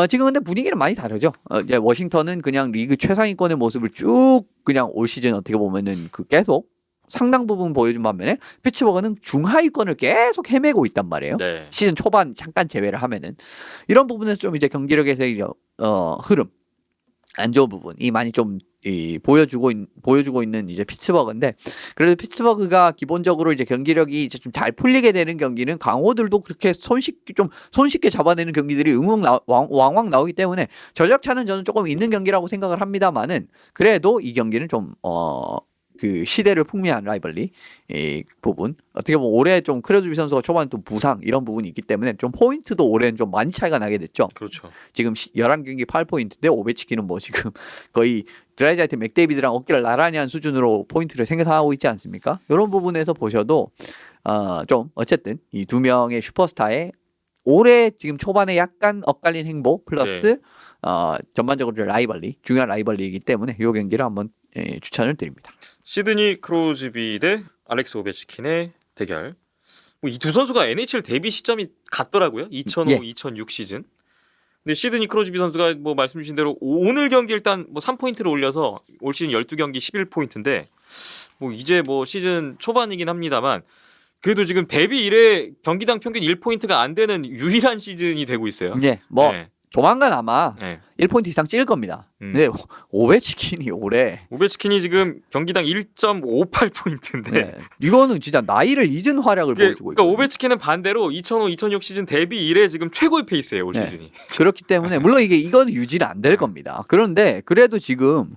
지금 근데 분위기는 많이 다르죠. 이제 워싱턴은 그냥 리그 최상위권의 모습을 쭉 그냥 올 시즌 어떻게 보면은 그 계속 상당 부분 보여준 반면에 피츠버그는 중하위권을 계속 헤매고 있단 말이에요. 네. 시즌 초반 잠깐 제외를 하면은 이런 부분에서 좀 이제 경기력에서의 흐름 안 좋은 부분이 많이 좀 보여주고 있는 이제 피츠버그인데 그래도 피츠버그가 기본적으로 이제 경기력이 이제 좀 잘 풀리게 되는 경기는 강호들도 그렇게 손쉽게 잡아내는 경기들이 왕왕 나오기 때문에 전력 차는 저는 조금 있는 경기라고 생각을 합니다만은 그래도 이 경기는 좀 그 시대를 풍미한 라이벌리 이 부분 어떻게 보면 올해 좀 크로즈비 선수가 초반에 또 부상 이런 부분이 있기 때문에 좀 포인트도 올해는 좀 많이 차이가 나게 됐죠. 그렇죠. 지금 11경기 8포인트인데 오베치키는 뭐 지금 거의 드라이자이트 맥데이비드랑 어깨를 나란히 한 수준으로 포인트를 생산하고 있지 않습니까? 이런 부분에서 보셔도 좀 어쨌든 이 두 명의 슈퍼스타의 올해 지금 초반에 약간 엇갈린 행보 플러스 전반적으로 라이벌리 중요한 라이벌리이기 때문에 이 경기를 한번 추천을 드립니다. 시드니 크로즈비 대 알렉스 오베치킨의 대결. 이 두 선수가 NHL 데뷔 시점이 같더라고요. 2005, 2006 시즌. 근데 시드니 크로즈비 선수가 뭐 말씀 주신 대로 오늘 경기 일단 뭐 3포인트를 올려서 올 시즌 12경기 11포인트인데 뭐 이제 뭐 시즌 초반이긴 합니다만 그래도 지금 데뷔 이래 경기당 평균 1포인트가 안 되는 유일한 시즌이 되고 있어요. 뭐 네. 조만간 아마 네. 1포인트 이상 찔 겁니다. 근데 오베치킨이 올해 오베치킨이 지금 경기당 1.58포인트인데 네, 이거는 진짜 나이를 잊은 활약을 보여주고 그러니까 있거든요. 오베치킨은 반대로 2005-2006 시즌 데뷔 이래 지금 최고의 페이스예요, 올 네. 시즌이. 그렇기 때문에 물론 이거는 유지는 안 될 겁니다. 그런데 그래도 지금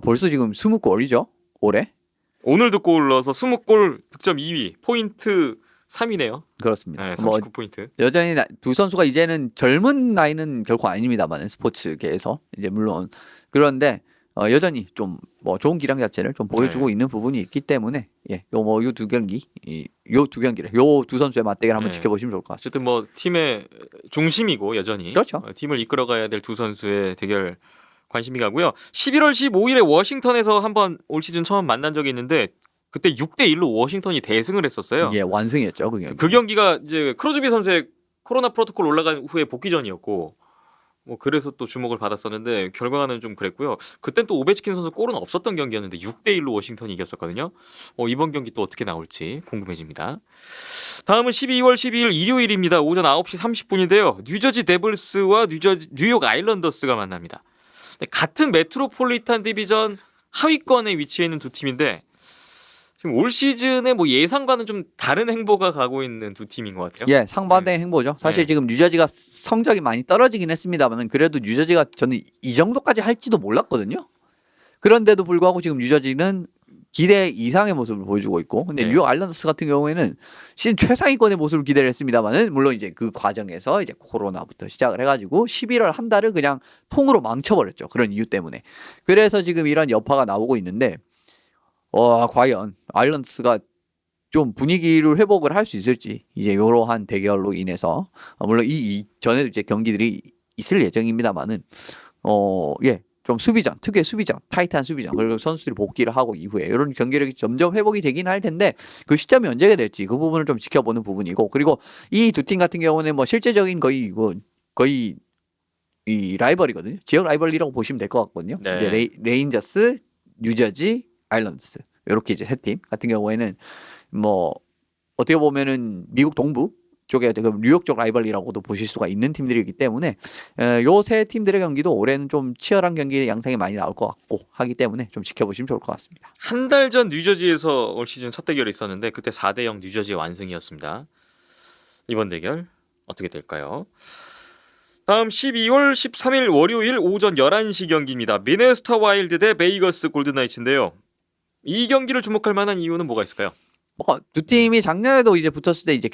벌써 지금 20골이죠 올해. 오늘도 골 넣어서 20골 득점 2위, 포인트 3위네요. 그렇습니다. 네, 뭐 39포인트. 여전히 두 선수가 이제는 젊은 나이는 결코 아닙니다만 스포츠계에서 이제 물론 그런데 여전히 좀 뭐 좋은 기량 자체를 좀 보여주고 있는 부분이 있기 때문에 요 두 경기 요 두 선수의 맞대결 한번 지켜보시면 좋을 것 같습니다. 어쨌든 뭐 팀의 중심이고 여전히 그렇죠. 팀을 이끌어가야 될 두 선수의 대결 관심이 가고요. 11월 15일에 워싱턴에서 한번 올 시즌 처음 만난 적이 있는데 그때 6대1로 워싱턴이 대승을 했었어요. 이게 완승이었죠 그 경기. 그 경기가 이제 크로즈비 선수의 코로나 프로토콜 올라간 후에 복귀전이었고 뭐 그래서 또 주목을 받았었는데 결과는 좀 그랬고요. 그땐 또 오베치킨 선수 골은 없었던 경기였는데 6대1로 워싱턴이 이겼었거든요. 이번 경기 또 어떻게 나올지 궁금해집니다. 다음은 12월 12일 일요일입니다. 오전 9시 30분인데요. 뉴저지 데블스와 뉴욕 아일랜더스가 만납니다. 같은 메트로폴리탄 디비전 하위권에 위치해 있는 두 팀인데 지금 올 시즌에 뭐 예상과는 좀 다른 행보가 가고 있는 두 팀인 것 같아요. 예, 상반된 행보죠. 사실 지금 뉴저지가 성적이 많이 떨어지긴 했습니다만 그래도 뉴저지가 저는 이 정도까지 할지도 몰랐거든요. 그런데도 불구하고 지금 뉴저지는 기대 이상의 모습을 보여주고 있고, 근데 뉴욕 아일랜더스 같은 경우에는 시즌 최상위권의 모습을 기대를 했습니다만은 물론 이제 그 과정에서 이제 코로나부터 시작을 해가지고 11월 한 달을 그냥 통으로 망쳐버렸죠. 그런 이유 때문에. 그래서 지금 이런 여파가 나오고 있는데. 과연 아일랜드스가 좀 분위기를 회복을 할 수 있을지 이제 이러한 대결로 인해서 물론 이 전에도 이제 경기들이 있을 예정입니다만은 좀 수비전 특유의 수비전 타이트한 수비전 그리고 선수들이 복귀를 하고 이후에 이런 경기력이 점점 회복이 되긴 할 텐데 그 시점이 언제가 될지 그 부분을 좀 지켜보는 부분이고 그리고 이 두 팀 같은 경우는 뭐 실제적인 거의 이 라이벌이거든요. 지역 라이벌이라고 보시면 될 것 같거든요. 네. 근데 레인저스, 뉴저지 아일랜드스 이렇게 이제 세 팀 같은 경우에는 뭐 어떻게 보면은 미국 동부 쪽에 뉴욕 쪽 라이벌이라고도 보실 수가 있는 팀들이기 때문에 요 세 팀들의 경기도 올해는 좀 치열한 경기 양상이 많이 나올 것 같고 하기 때문에 좀 지켜보시면 좋을 것 같습니다. 한 달 전 뉴저지에서 올 시즌 첫 대결이 있었는데 그때 4대0 뉴저지의 완승이었습니다. 이번 대결 어떻게 될까요? 다음 12월 13일 월요일 오전 11시 경기입니다. 미네소타 와일드 대 베이거스 골든나이츠인데요. 이 경기를 주목할 만한 이유는 뭐가 있을까요? 두 팀이 작년에도 이제 붙었을 때 이제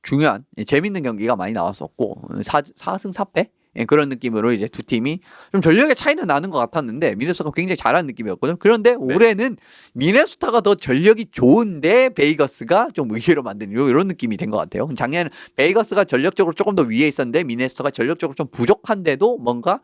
중요한 재밌는 경기가 많이 나왔었고 4승 4패 그런 느낌으로 이제 두 팀이 좀 전력의 차이는 나는 것 같았는데 미네소타가 굉장히 잘하는 느낌이었거든요. 그런데 올해는 미네소타가 더 전력이 좋은데 베이거스가 좀 의외로 만드는 이런 느낌이 된 것 같아요. 작년에는 베이거스가 전력적으로 조금 더 위에 있었는데 미네소타가 전력적으로 좀 부족한데도 뭔가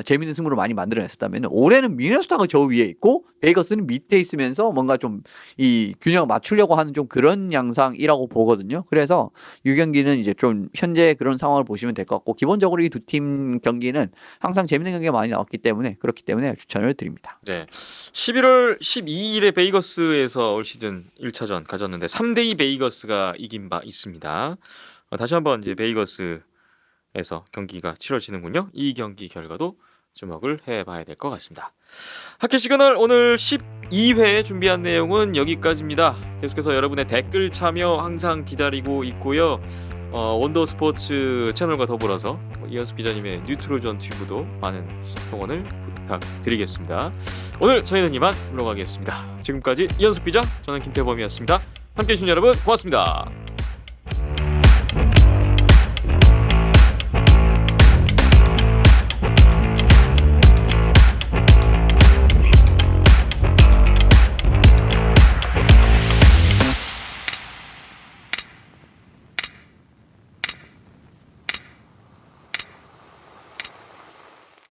재밌는 승부를 많이 만들어냈었다면 올해는 미네소타가 저 위에 있고 베이거스는 밑에 있으면서 뭔가 좀 이 균형을 맞추려고 하는 좀 그런 양상이라고 보거든요. 그래서 이 경기는 이제 좀 현재 그런 상황을 보시면 될 것 같고 기본적으로 이 두 팀 경기는 항상 재밌는 경기가 많이 나왔기 때문에 그렇기 때문에 추천을 드립니다. 네, 11월 12일에 베이거스에서 올 시즌 1차전 가졌는데 3대2 베이거스가 이긴 바 있습니다. 다시 한번 이제 베이거스에서 경기가 치러지는군요. 이 경기 결과도 주목을 해봐야 될 것 같습니다. 하키 시그널 오늘 12회 준비한 내용은 여기까지입니다. 계속해서 여러분의 댓글 참여 항상 기다리고 있고요. 원더 스포츠 채널과 더불어서 이현수 기자님의 뉴트로전 튜브도 많은 동원을 부탁드리겠습니다. 오늘 저희는 이만 물러가겠습니다. 지금까지 이현수 기자, 저는 김태범이었습니다. 함께해 주신 여러분 고맙습니다.